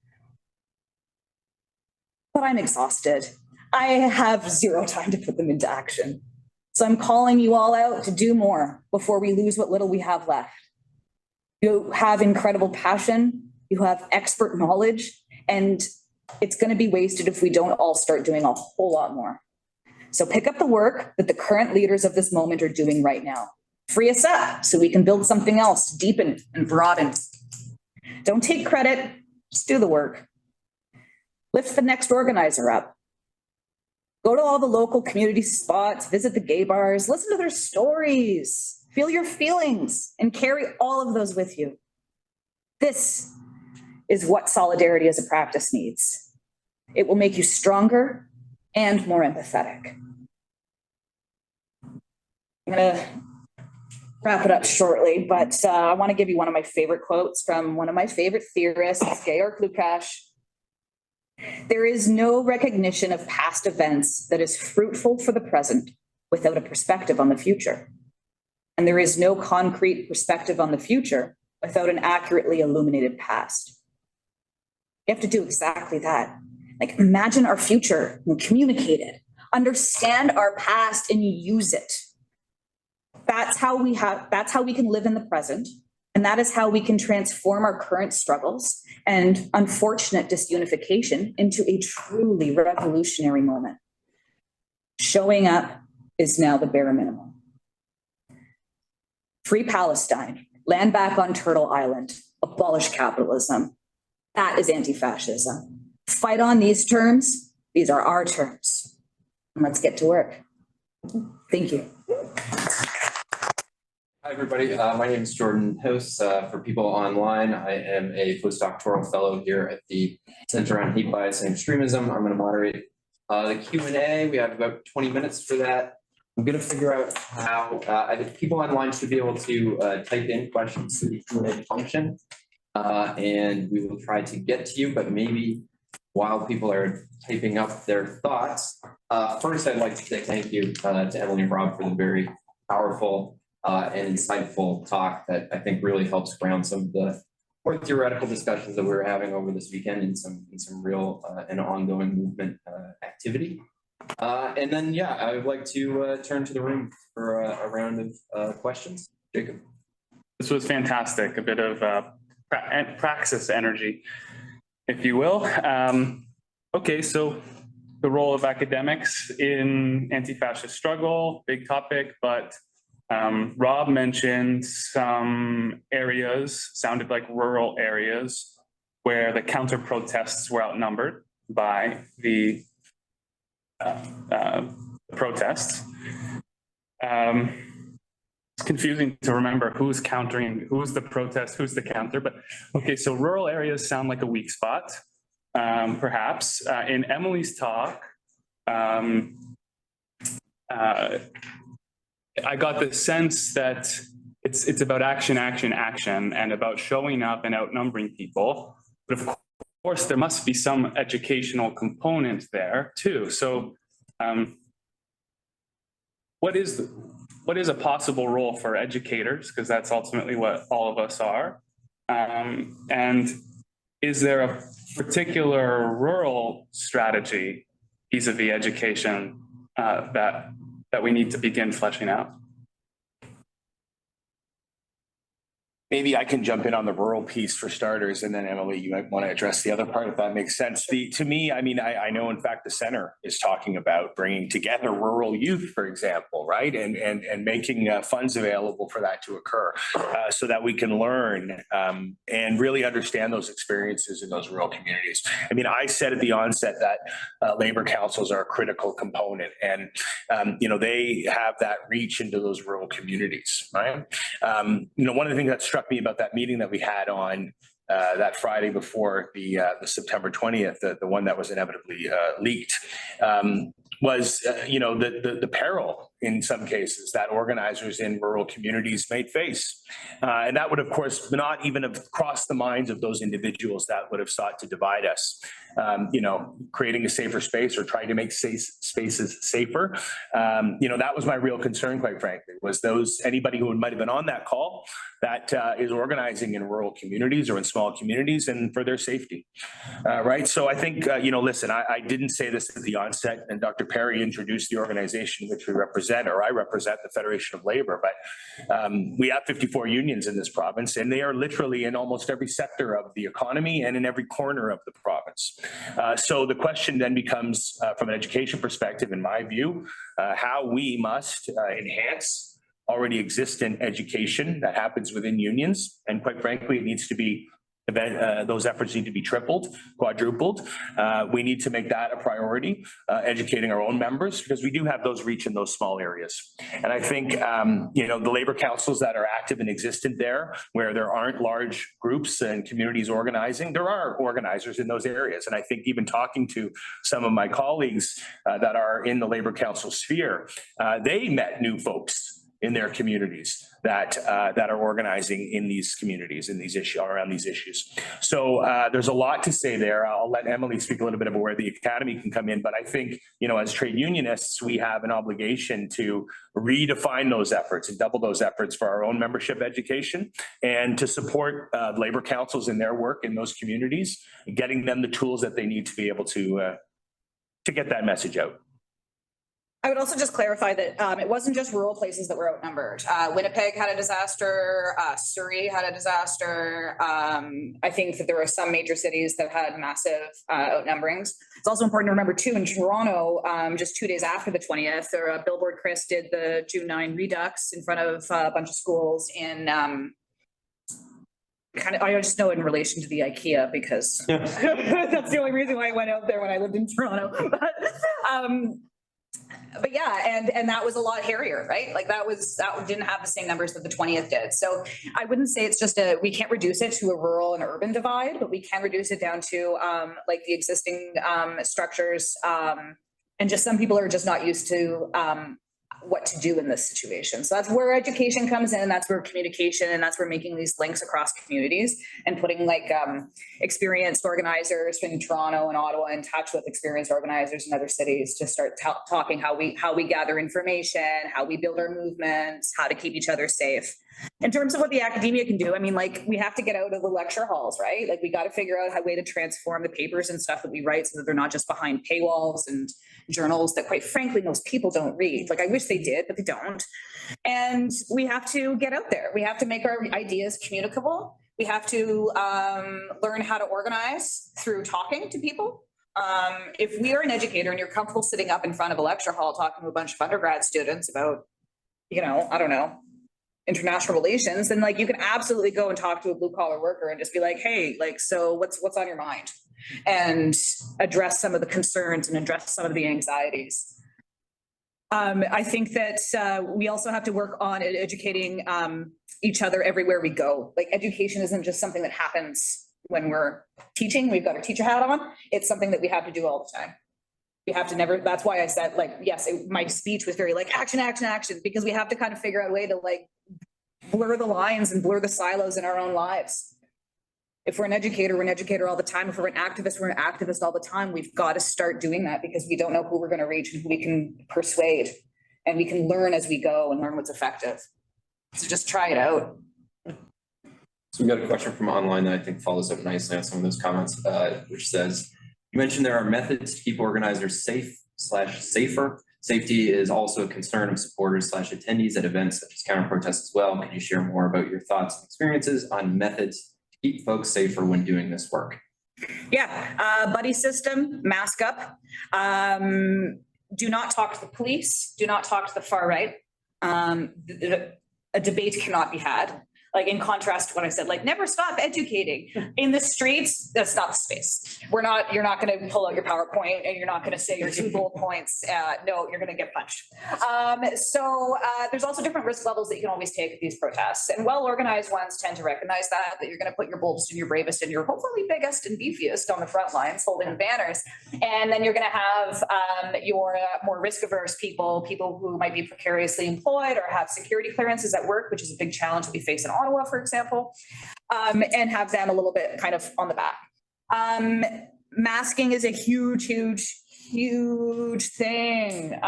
But I'm exhausted. I have zero time to put them into action. So I'm calling you all out to do more before we lose what little we have left. You have incredible passion, you have expert knowledge, and it's going to be wasted if we don't all start doing a whole lot more. So pick up the work that the current leaders of this moment are doing right now. Free us up so we can build something else, deepen and broaden. Don't take credit, just do the work. Lift the next organizer up. Go to all the local community spots, visit the gay bars, listen to their stories, feel your feelings, and carry all of those with you. This is what solidarity as a practice needs. It will make you stronger and more empathetic. I'm gonna wrap it up shortly, but I want to give you one of my favorite quotes from one of my favorite theorists, Georg Lukács. There is no recognition of past events that is fruitful for the present without a perspective on the future. And there is no concrete perspective on the future without an accurately illuminated past. You have to do exactly that. Like, imagine our future and communicate it, understand our past and use it. That's how we can live in the present. And that is how we can transform our current struggles and unfortunate disunification into a truly revolutionary moment. Showing up is now the bare minimum. Free Palestine, land back on Turtle Island, abolish capitalism. That is anti-fascism. Fight on these terms. These are our terms. And let's get to work. Thank you. Hi, everybody. My name is Jordan House. For people online, I am a postdoctoral fellow here at the Center on Hate, Bias, and Extremism. I'm going to moderate the Q&A. We have about 20 minutes for that. I'm going to figure out how I think people online should be able to type in questions to the Q&A function, and we will try to get to you, but maybe while people are typing up their thoughts, first I'd like to say thank you to Emily and Rob for the very powerful and insightful talk that I think really helps ground some of the more theoretical discussions that we were having over this weekend in some real and ongoing movement activity. And then, yeah, I would like to turn to the room for a round of questions. Jacob. This was fantastic, a bit of praxis energy, if you will. Okay, so the role of academics in anti-fascist struggle, big topic, but Rob mentioned some areas, sounded like rural areas, where the counter protests were outnumbered by the protests. It's confusing to remember who's countering, who's the protest, who's the counter, but okay, so rural areas sound like a weak spot, perhaps. In Emily's talk, I got the sense that it's about action, and about showing up and outnumbering people. But of course, there must be some educational component there too. So what is a possible role for educators? Because that's ultimately what all of us are. And is there a particular rural strategy vis-a-vis education that we need to begin fleshing out? Maybe I can jump in on the rural piece for starters, and then Emily, you might want to address the other part if that makes sense. To me, I mean, I know in fact the center is talking about bringing together rural youth, for example, right, and making funds available for that to occur, so that we can learn and really understand those experiences in those rural communities. I mean, I said at the onset that labor councils are a critical component, and they have that reach into those rural communities, right? One of the things that struck me about that meeting that we had on that Friday before the September 20th, the one that was inevitably leaked, was the peril in some cases, that organizers in rural communities may face. And that would, of course, not even have crossed the minds of those individuals that would have sought to divide us. Creating a safer space or trying to make spaces safer. That was my real concern, quite frankly, was anybody who might have been on that call that is organizing in rural communities or in small communities and for their safety. Right. So I think, listen, I didn't say this at the onset, and Dr. Perry introduced the organization which we represent, or I represent, the Federation of Labor. But we have 54 unions in this province, and they are literally in almost every sector of the economy and in every corner of the province. So the question then becomes, from an education perspective, in my view, how we must enhance already existent education that happens within unions. And quite frankly, it needs to be those efforts need to be tripled, quadrupled. We need to make that a priority, educating our own members, because we do have those reach in those small areas. And I think, the labor councils that are active and existent there, where there aren't large groups and communities organizing, there are organizers in those areas. And I think even talking to some of my colleagues that are in the labor council sphere, they met new folks in their communities that are organizing in these communities, in these issues, around these issues. So there's a lot to say there. I'll let Emily speak a little bit about where the academy can come in, but I think, as trade unionists, we have an obligation to redefine those efforts and double those efforts for our own membership education, and to support labor councils in their work in those communities, getting them the tools that they need to be able to get that message out. I would also just clarify that it wasn't just rural places that were outnumbered. Winnipeg had a disaster. Surrey had a disaster. I think that there were some major cities that had massive outnumberings. It's also important to remember, too, in Toronto, just 2 days after the 20th, Billboard Chris did the June 9 Redux in front of a bunch of schools in I just know in relation to the IKEA, because that's the only reason why I went out there when I lived in Toronto. But yeah, and that was a lot hairier, right? Like that didn't have the same numbers that the 20th did. So I wouldn't say it's just we can't reduce it to a rural and urban divide, but we can reduce it down to like the existing structures. And just some people are just not used to what to do in this situation. So that's where education comes in. That's where communication, and that's where making these links across communities and putting like experienced organizers from Toronto and Ottawa in touch with experienced organizers in other cities to start talking how we gather information, how we build our movements, how to keep each other safe. In terms of what the academia can do, I mean, like, we have to get out of the lecture halls, right? Like, we got to figure out a way to transform the papers and stuff that we write so that they're not just behind paywalls and journals that, quite frankly, most people don't read. Like, I wish they did, but they don't. And we have to get out there. We have to make our ideas communicable. We have to learn how to organize through talking to people. If we are an educator and you're comfortable sitting up in front of a lecture hall talking to a bunch of undergrad students about, I don't know, international relations, then like you can absolutely go and talk to a blue collar worker and just be like, hey, like, so what's on your mind, and address some of the concerns and address some of the anxieties. I think that we also have to work on educating each other everywhere we go. Like, education isn't just something that happens when we're teaching. We've got our teacher hat on. It's something that we have to do all the time. We have to never, that's why I said, like, yes, my speech was very like action, action, action, because we have to kind of figure out a way to like blur the lines and blur the silos in our own lives. If we're an educator, we're an educator all the time. If we're an activist, we're an activist all the time. We've got to start doing that, because we don't know who we're going to reach and who we can persuade, and we can learn as we go and learn what's effective. So just try it out. So we got a question from online that I think follows up nicely on some of those comments, which says, you mentioned there are methods to keep organizers safe/safer. Safety is also a concern of supporters/attendees at events such as counter protests as well. Can you share more about your thoughts and experiences on methods to keep folks safer when doing this work? Yeah, buddy system, mask up. Do not talk to the police. Do not talk to the far right. A debate cannot be had. Like in contrast to what I said, like never stop educating. In the streets, that's not the space. You're not going to pull out your PowerPoint and you're not going to say your 2 bullet points. No, you're going to get punched. So there's also different risk levels that you can always take at these protests. And well-organized ones tend to recognize that you're going to put your boldest and your bravest and your hopefully biggest and beefiest on the front lines holding the banners. And then you're going to have your more risk-averse people who might be precariously employed or have security clearances at work, which is a big challenge that we face in Ottawa, for example, and have them a little bit kind of on the back. Masking is a huge thing.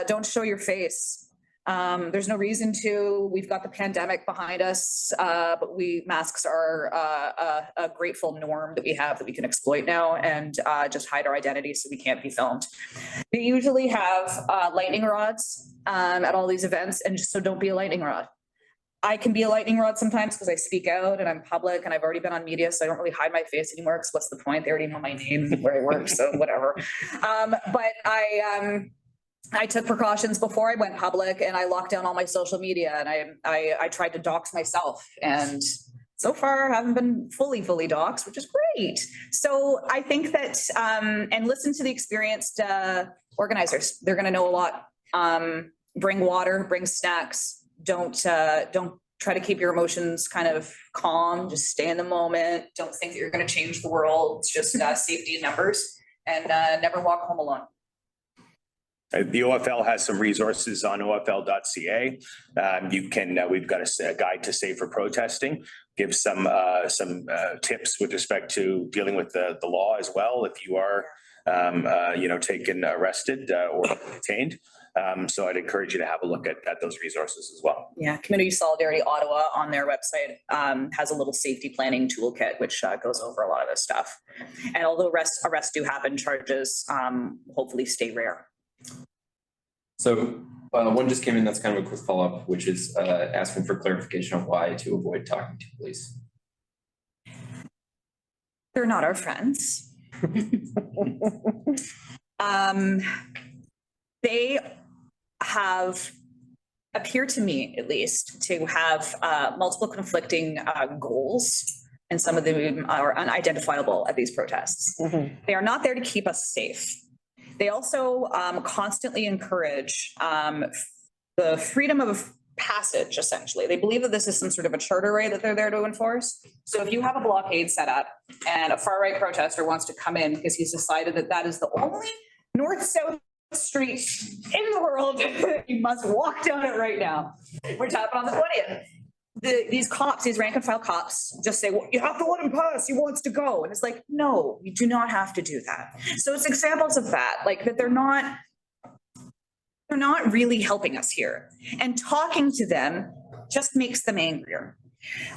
Don't show your face. There's no reason to. We've got the pandemic behind us, but masks are a grateful norm that we have that we can exploit now and just hide our identity so we can't be filmed. They usually have lightning rods at all these events, and just so don't be a lightning rod. I can be a lightning rod sometimes because I speak out and I'm public and I've already been on media, so I don't really hide my face anymore because what's the point? They already know my name and where I work, so whatever. But I took precautions before I went public and I locked down all my social media and I tried to dox myself, and so far I haven't been fully doxed, which is great. So I think that, and listen to the experienced organizers. They're going to know a lot. Bring water, bring snacks. Don't try to keep your emotions kind of calm. Just stay in the moment. Don't think that you're going to change the world. It's just safety in numbers, and never walk home alone. The OFL has some resources on OFL.ca. We've got a guide to safer protesting. Give some tips with respect to dealing with the law as well if you are taken, arrested or detained. So I'd encourage you to have a look at those resources as well. Yeah, Community Solidarity Ottawa on their website has a little safety planning toolkit, which goes over a lot of this stuff. And although arrests do happen, charges hopefully stay rare. So one just came in that's kind of a quick follow-up, which is asking for clarification on why to avoid talking to police. They're not our friends. They appear to me, at least, to have multiple conflicting goals, and some of them are unidentifiable at these protests. Mm-hmm. They are not there to keep us safe. They also constantly encourage the freedom of passage, essentially. They believe that this is some sort of a charter right that they're there to enforce. So if you have a blockade set up and a far-right protester wants to come in because he's decided that that is the only north-south street in the world, you must walk down it right now. We're tapping on the 20th. These cops, these rank and file cops, just say, well, you have to let him pass. He wants to go. And it's like, no, you do not have to do that. So it's examples of that, like that they're not really helping us here. And talking to them just makes them angrier.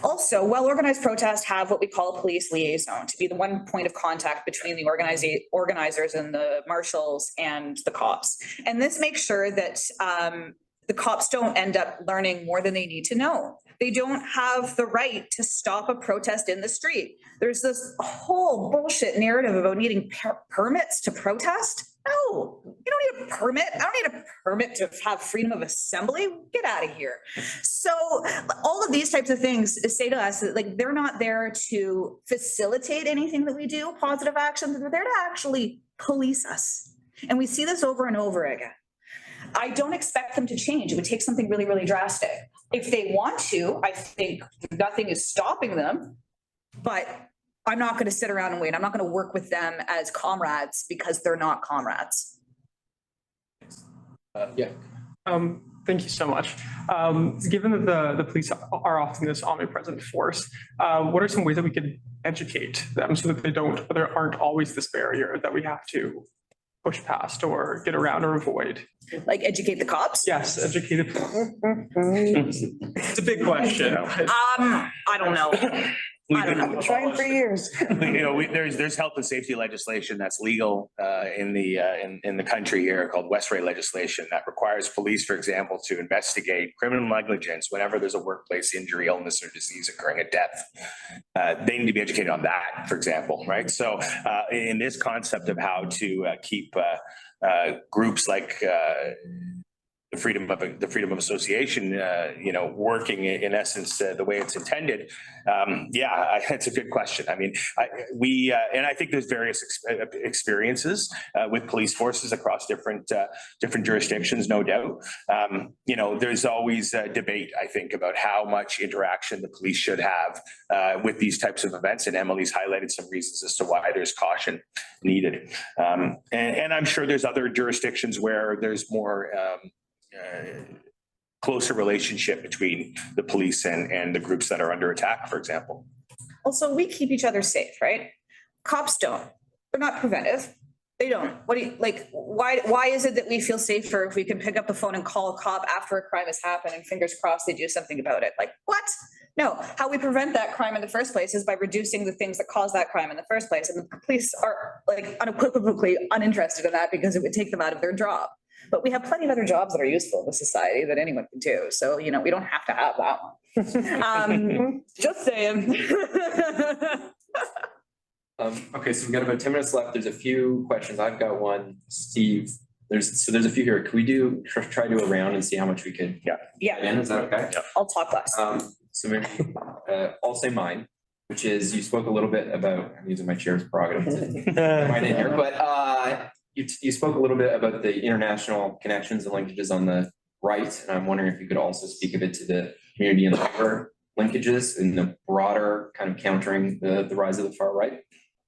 Also, well-organized protests have what we call a police liaison, to be the one point of contact between the organizers and the marshals and the cops. And this makes sure that the cops don't end up learning more than they need to know. They don't have the right to stop a protest in the street. There's this whole bullshit narrative about needing permits to protest. No, you don't need a permit. I don't need a permit to have freedom of assembly. Get out of here. So all of these types of things say to us that, like, they're not there to facilitate anything that we do, positive actions. They're there to actually police us. And we see this over and over again. I don't expect them to change. It would take something really, really drastic. If they want to, I think nothing is stopping them, but I'm not going to sit around and wait. I'm not going to work with them as comrades because they're not comrades. Yeah. Thank you so much. Given that the police are often this omnipresent force, what are some ways that we could educate them so that there aren't always this barrier that we have to push past or get around or avoid? Like educate the cops? Yes, educate the It's a big question. I don't know. I don't know. Trying for years. There's health and safety legislation that's legal in the country here called Westray legislation that requires police, for example, to investigate criminal negligence whenever there's a workplace injury, illness, or disease occurring, a death. They need to be educated on that, for example, right? So in this concept of how to keep groups like the freedom of association, working in essence the way it's intended. It's a good question. I mean, I think there's various experiences with police forces across different jurisdictions, no doubt. There's always a debate, I think, about how much interaction the police should have with these types of events. And Emily's highlighted some reasons as to why there's caution needed. And I'm sure there's other jurisdictions where there's more closer relationship between the police and the groups that are under attack, for example. Also, we keep each other safe, right? Cops don't. They're not preventive. They don't. What do you like? Why is it that we feel safer if we can pick up the phone and call a cop after a crime has happened and fingers crossed they do something about it? Like, what? No, how we prevent that crime in the first place is by reducing the things that cause that crime in the first place. And the police are like unequivocally uninterested in that because it would take them out of their job. But we have plenty of other jobs that are useful in the society that anyone can do. So, we don't have to have that one. Just saying. Okay, so we've got about 10 minutes left. There's a few questions. I've got one. Steve, there's a few here. Can we try to do a round and see how much we could Yeah. get in? Is that okay? Yeah. I'll talk less. So maybe I'll say mine, which is you spoke a little bit about, I'm using my chair's prerogative to mine in here, but you spoke a little bit about the international connections and linkages on the right. And I'm wondering if you could also speak a bit to the community and labor linkages and the broader kind of countering the rise of the far right.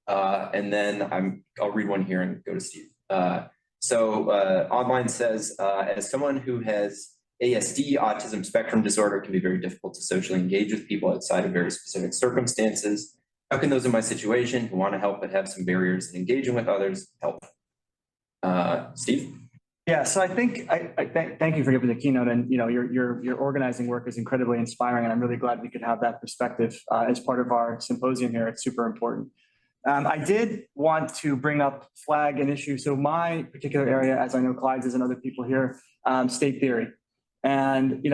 And then I'll read one here and go to Steve. Online says, as someone who has ASD, autism spectrum disorder, can be very difficult to socially engage with people outside of very specific circumstances. How can those in my situation who want to help but have some barriers in engaging with others help? Steve? Yeah, so I think thank you for giving the keynote, and your organizing work is incredibly inspiring, and I'm really glad we could have that perspective as part of our symposium here. It's super important. I did want to bring up flag an issue. So my particular area, as I know Clyde's is and other people here, state theory. And,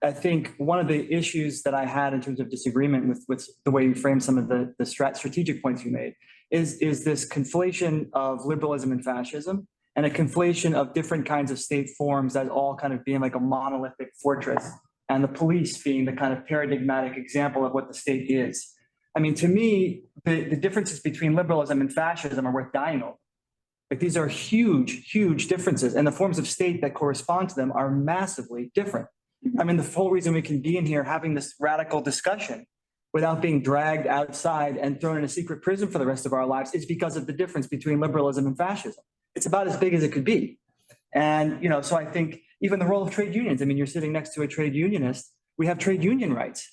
I think one of the issues that I had in terms of disagreement with the way you framed some of the strategic points you made is this conflation of liberalism and fascism, and a conflation of different kinds of state forms as all kind of being like a monolithic fortress, and the police being the kind of paradigmatic example of what the state is. I mean, to me, the differences between liberalism and fascism are worth dying over. Like, these are huge, huge differences, and the forms of state that correspond to them are massively different. I mean, the whole reason we can be in here having this radical discussion without being dragged outside and thrown in a secret prison for the rest of our lives is because of the difference between liberalism and fascism. It's about as big as it could be. And, so I think even the role of trade unions, I mean, you're sitting next to a trade unionist, we have trade union rights.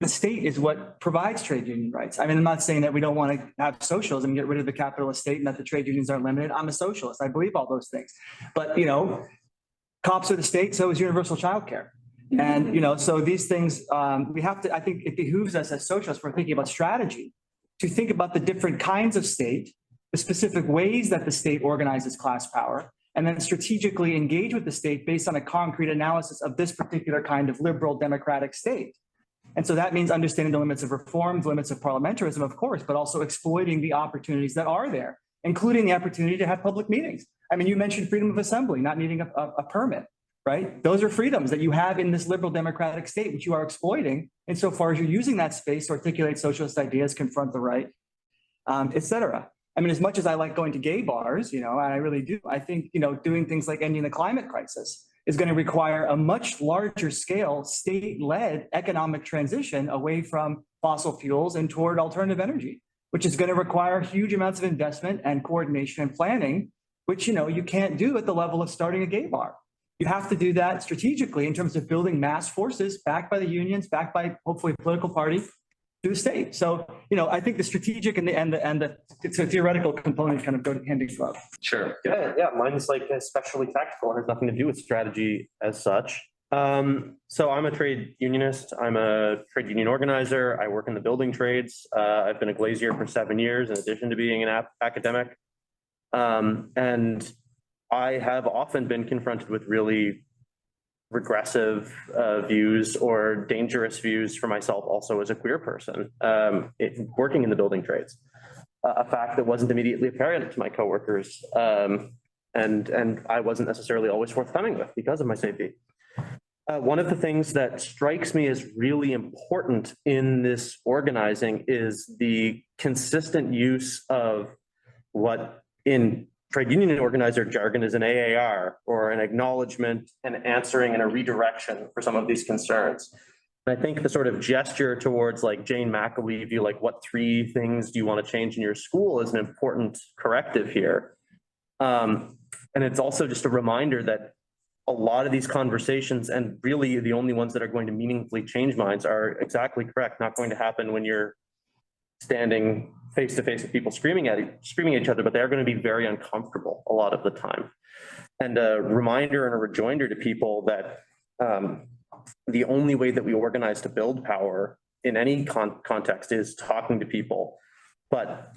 The state is what provides trade union rights. I mean, I'm not saying that we don't want to have socialism, get rid of the capitalist state and that the trade unions aren't limited. I'm a socialist. I believe all those things. But, cops are the state, so is universal childcare. And, so these things, we have to, I think it behooves us as socialists, when we're thinking about strategy, to think about the different kinds of state, the specific ways that the state organizes class power, and then strategically engage with the state based on a concrete analysis of this particular kind of liberal democratic state. And so that means understanding the limits of reform, the limits of parliamentarism, of course, but also exploiting the opportunities that are there, including the opportunity to have public meetings. I mean, you mentioned freedom of assembly, not needing a permit, right? Those are freedoms that you have in this liberal democratic state, which you are exploiting insofar as you're using that space to articulate socialist ideas, confront the right, et cetera. I mean, as much as I like going to gay bars, and I really do, I think, doing things like ending the climate crisis is going to require a much larger scale state-led economic transition away from fossil fuels and toward alternative energy, which is going to require huge amounts of investment and coordination and planning, which, you can't do at the level of starting a gay bar. You have to do that strategically in terms of building mass forces backed by the unions, backed by hopefully a political party to the state. So, I think the strategic and the theoretical component kind of go hand in glove. Sure. Yeah, mine's like especially tactical and has nothing to do with strategy as such. So I'm a trade unionist. I'm a trade union organizer. I work in the building trades. I've been a glazier for 7 years in addition to being an academic. And I have often been confronted with really regressive views or dangerous views for myself also as a queer person working in the building trades. A fact that wasn't immediately apparent to my coworkers and I wasn't necessarily always forthcoming with because of my safety. One of the things that strikes me as really important in this organizing is the consistent use of what in trade union organizer jargon is an AAR, or an acknowledgement, an answering, and a redirection for some of these concerns. And I think the sort of gesture towards like Jane McAlee view, like what 3 things do you want to change in your school, is an important corrective here. And it's also just a reminder that a lot of these conversations, and really the only ones that are going to meaningfully change minds, are exactly correct. Not going to happen when you're standing face to face with people screaming at each other, but they're going to be very uncomfortable a lot of the time. And a reminder and a rejoinder to people that the only way that we organize to build power in any context is talking to people. But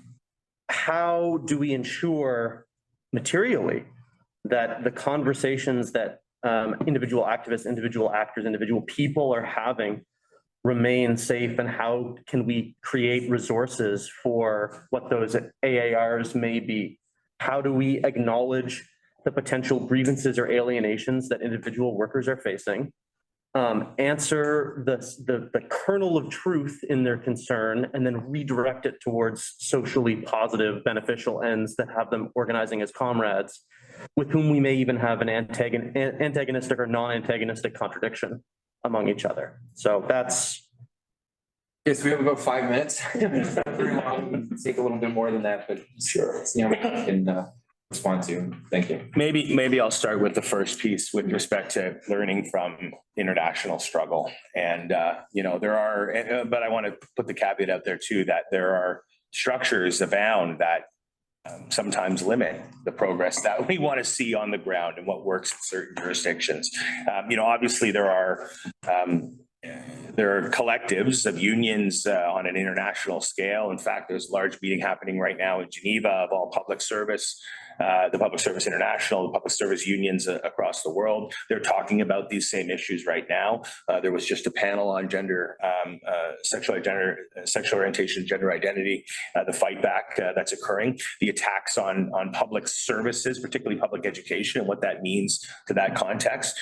how do we ensure materially that the conversations that individual activists, individual actors, individual people are having remain safe, and how can we create resources for what those AARs may be? How do we acknowledge the potential grievances or alienations that individual workers are facing? Answer the kernel of truth in their concern, and then redirect it towards socially positive, beneficial ends that have them organizing as comrades, with whom we may even have an antagonistic or non-antagonistic contradiction among each other. So that's. Yes, we have about 5 minutes. Take a little bit more than that, but sure, you know, I can respond to. Thank you. Maybe I'll start with the first piece with respect to learning from international struggle. And, you know, there are, but I want to put the caveat out there too, that there are structures abound that sometimes limit the progress that we want to see on the ground and what works in certain jurisdictions. You know, obviously there are collectives of unions on an international scale. In fact, there's a large meeting happening right now in Geneva of all public service, the Public Service International, the public service unions across the world. They're talking about these same issues right now. There was just a panel on gender, sexual orientation, gender identity, the fight back that's occurring, the attacks on public services, particularly public education, and what that means to that context.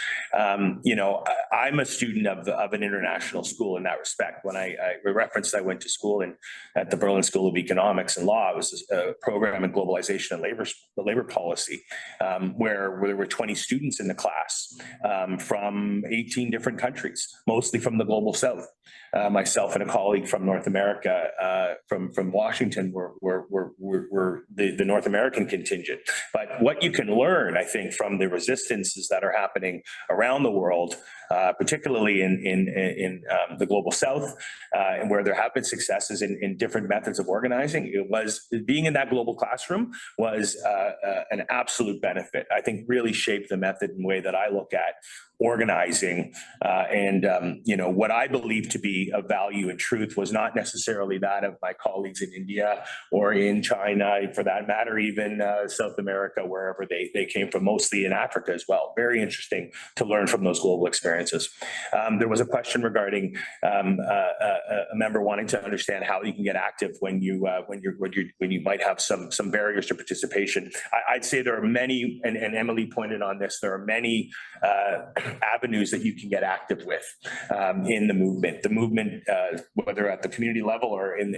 You know, I'm a student of an international school in that respect. When I referenced, I went to school at the Berlin School of Economics and Law. It was a program in globalization and labor policy, where there were 20 students in the class from 18 different countries, mostly from the global south. Myself and a colleague from North America, from Washington, were the North American contingent. But what you can learn, I think, from the resistances that are happening around the world, particularly in the global south, and where there have been successes in different methods of organizing, it was being in that global classroom was an absolute benefit. I think really shaped the method and way that I look at organizing, and you know, what I believe to be of value and truth was not necessarily that of my colleagues in India or in China, for that matter, even South America, wherever they came from, mostly in Africa as well. Very interesting to learn from those global experiences. There was a question regarding a member wanting to understand how you can get active when you might have some barriers to participation. I'd say there are many, and Emily pointed on this, there are many avenues that you can get active with in the movement. The movement, whether at the community level or in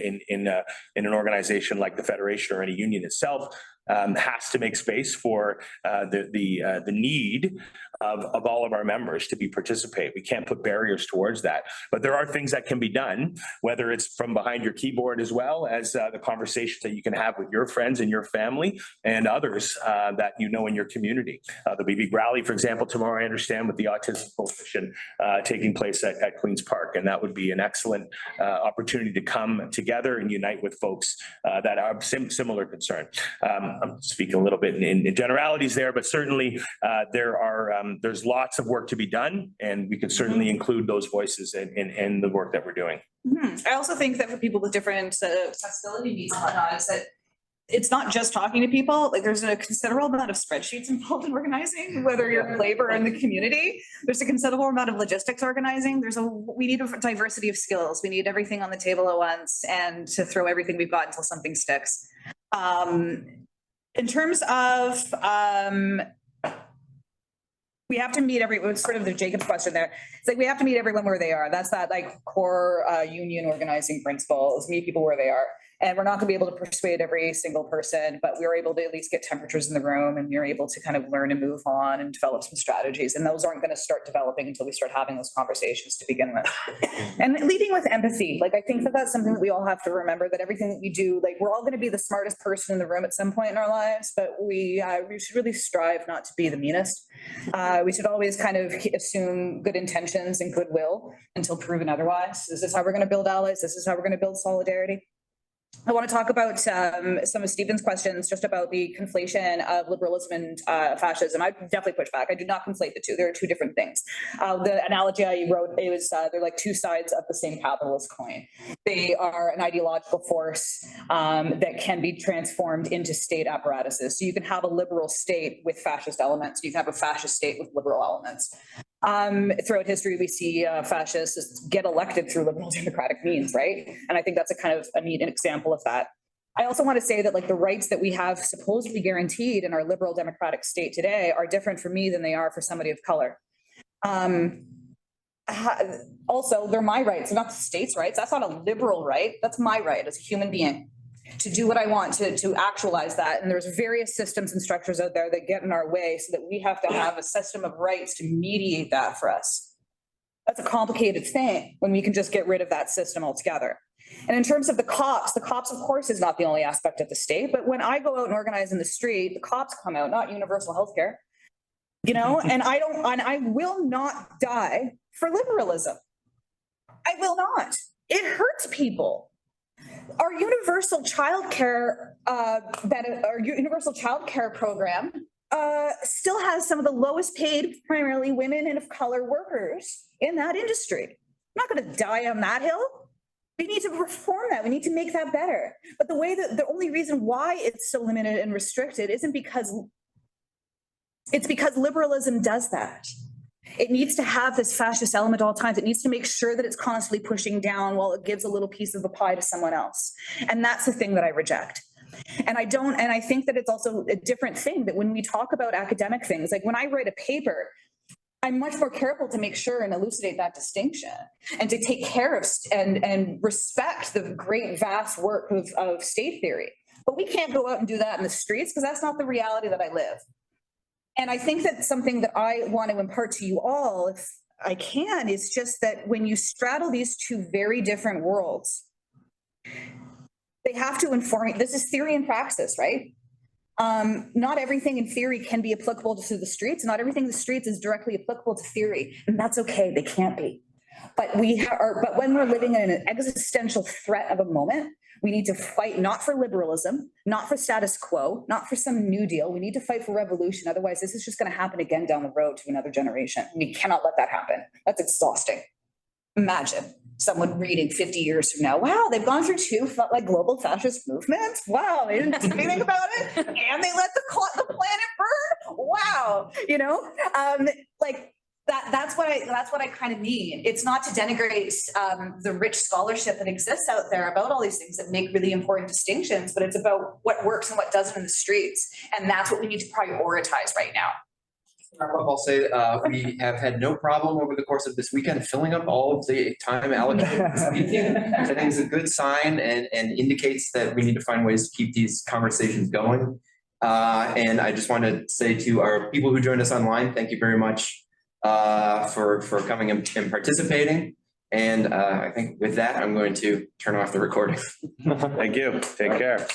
an organization like the Federation or any union itself, has to make space for the need of all of our members to participate. We can't put barriers towards that, but there are things that can be done, whether it's from behind your keyboard as well as the conversations that you can have with your friends and your family and others that you know in your community. There'll be a big rally, for example, tomorrow, I understand, with the Autism Coalition taking place at Queen's Park, and that would be an excellent opportunity to come together and unite with folks that are similar concern. I'm speaking a little bit in generalities there, but certainly there's lots of work to be done, and we could certainly include those voices in the work that we're doing. I also think that for people with different accessibility needs and whatnot, is that it's not just talking to people. Like, there's a considerable amount of spreadsheets involved in organizing, whether you're in labor or in the community. There's a considerable amount of logistics organizing. We need a diversity of skills. We need everything on the table at once, and to throw everything we've got until something sticks. In terms of, we have to meet everyone, sort of the Jacob's question there. It's like, we have to meet everyone where they are. That's that like core union organizing principle, is meet people where they are. And we're not gonna be able to persuade every single person, but we're able to at least get temperatures in the room, and we're able to kind of learn and move on and develop some strategies. And those aren't gonna start developing until we start having those conversations to begin with. And leading with empathy, like I think that that's something that we all have to remember, that everything that we do, like we're all gonna be the smartest person in the room at some point in our lives, but we should really strive not to be the meanest. We should always kind of assume good intentions and goodwill until proven otherwise. This is how we're gonna build allies. This is how we're gonna build solidarity. I want to talk about some of Stephen's questions just about the conflation of liberalism and fascism. I definitely push back. I do not conflate the two. There are two different things. The analogy I wrote, it was they're like two sides of the same capitalist coin. They are an ideological force that can be transformed into state apparatuses. So you can have a liberal state with fascist elements. You can have a fascist state with liberal elements. Throughout history, we see fascists get elected through liberal democratic means, right? And I think that's a kind of a neat example of that. I also want to say that like the rights that we have supposedly guaranteed in our liberal democratic state today are different for me than they are for somebody of color. Also, they're my rights, they're not the state's rights. That's not a liberal right. That's my right as a human being to do what I want to actualize that. And there's various systems and structures out there that get in our way, so that we have to have a system of rights to mediate that for us. That's a complicated thing when we can just get rid of that system altogether. And in terms of the cops, of course, is not the only aspect of the state, but when I go out and organize in the street, the cops come out, not universal healthcare, you know, and I will not die for liberalism. I will not. It hurts people. Our universal childcare program still has some of the lowest paid, primarily women and of color workers in that industry. I'm not going to die on that hill. We need to reform that. We need to make that better. But the only reason why it's so limited and restricted isn't because it's because liberalism does that. It needs to have this fascist element at all times. It needs to make sure that it's constantly pushing down while it gives a little piece of the pie to someone else. And that's the thing that I reject. And I think that it's also a different thing that when we talk about academic things, like when I write a paper, I'm much more careful to make sure and elucidate that distinction and to take care of and respect the great vast work of state theory. But we can't go out and do that in the streets because that's not the reality that I live. And I think that something that I want to impart to you all, if I can, is just that when you straddle these two very different worlds, they have to inform. This is theory and praxis, right? Not everything in theory can be applicable to the streets. Not everything in the streets is directly applicable to theory, and that's okay. They can't be. But but when we're living in an existential threat of a moment, we need to fight not for liberalism, not for status quo, not for some new deal. We need to fight for revolution. Otherwise, this is just going to happen again down the road to another generation. We cannot let that happen. That's exhausting. Imagine someone reading 50 years from now, wow, they've gone through two like global fascist movements. Wow, they didn't do anything about it. And they let the planet burn. Wow. You know, like that's what I kind of mean. It's not to denigrate the rich scholarship that exists out there about all these things that make really important distinctions, but it's about what works and what doesn't in the streets. And that's what we need to prioritize right now. I'll say we have had no problem over the course of this weekend filling up all of the time allocated to speaking, which I think is a good sign and indicates that we need to find ways to keep these conversations going. And I just want to say to our people who joined us online, thank you very much for coming and participating. And I think with that, I'm going to turn off the recording. Thank you. Take care.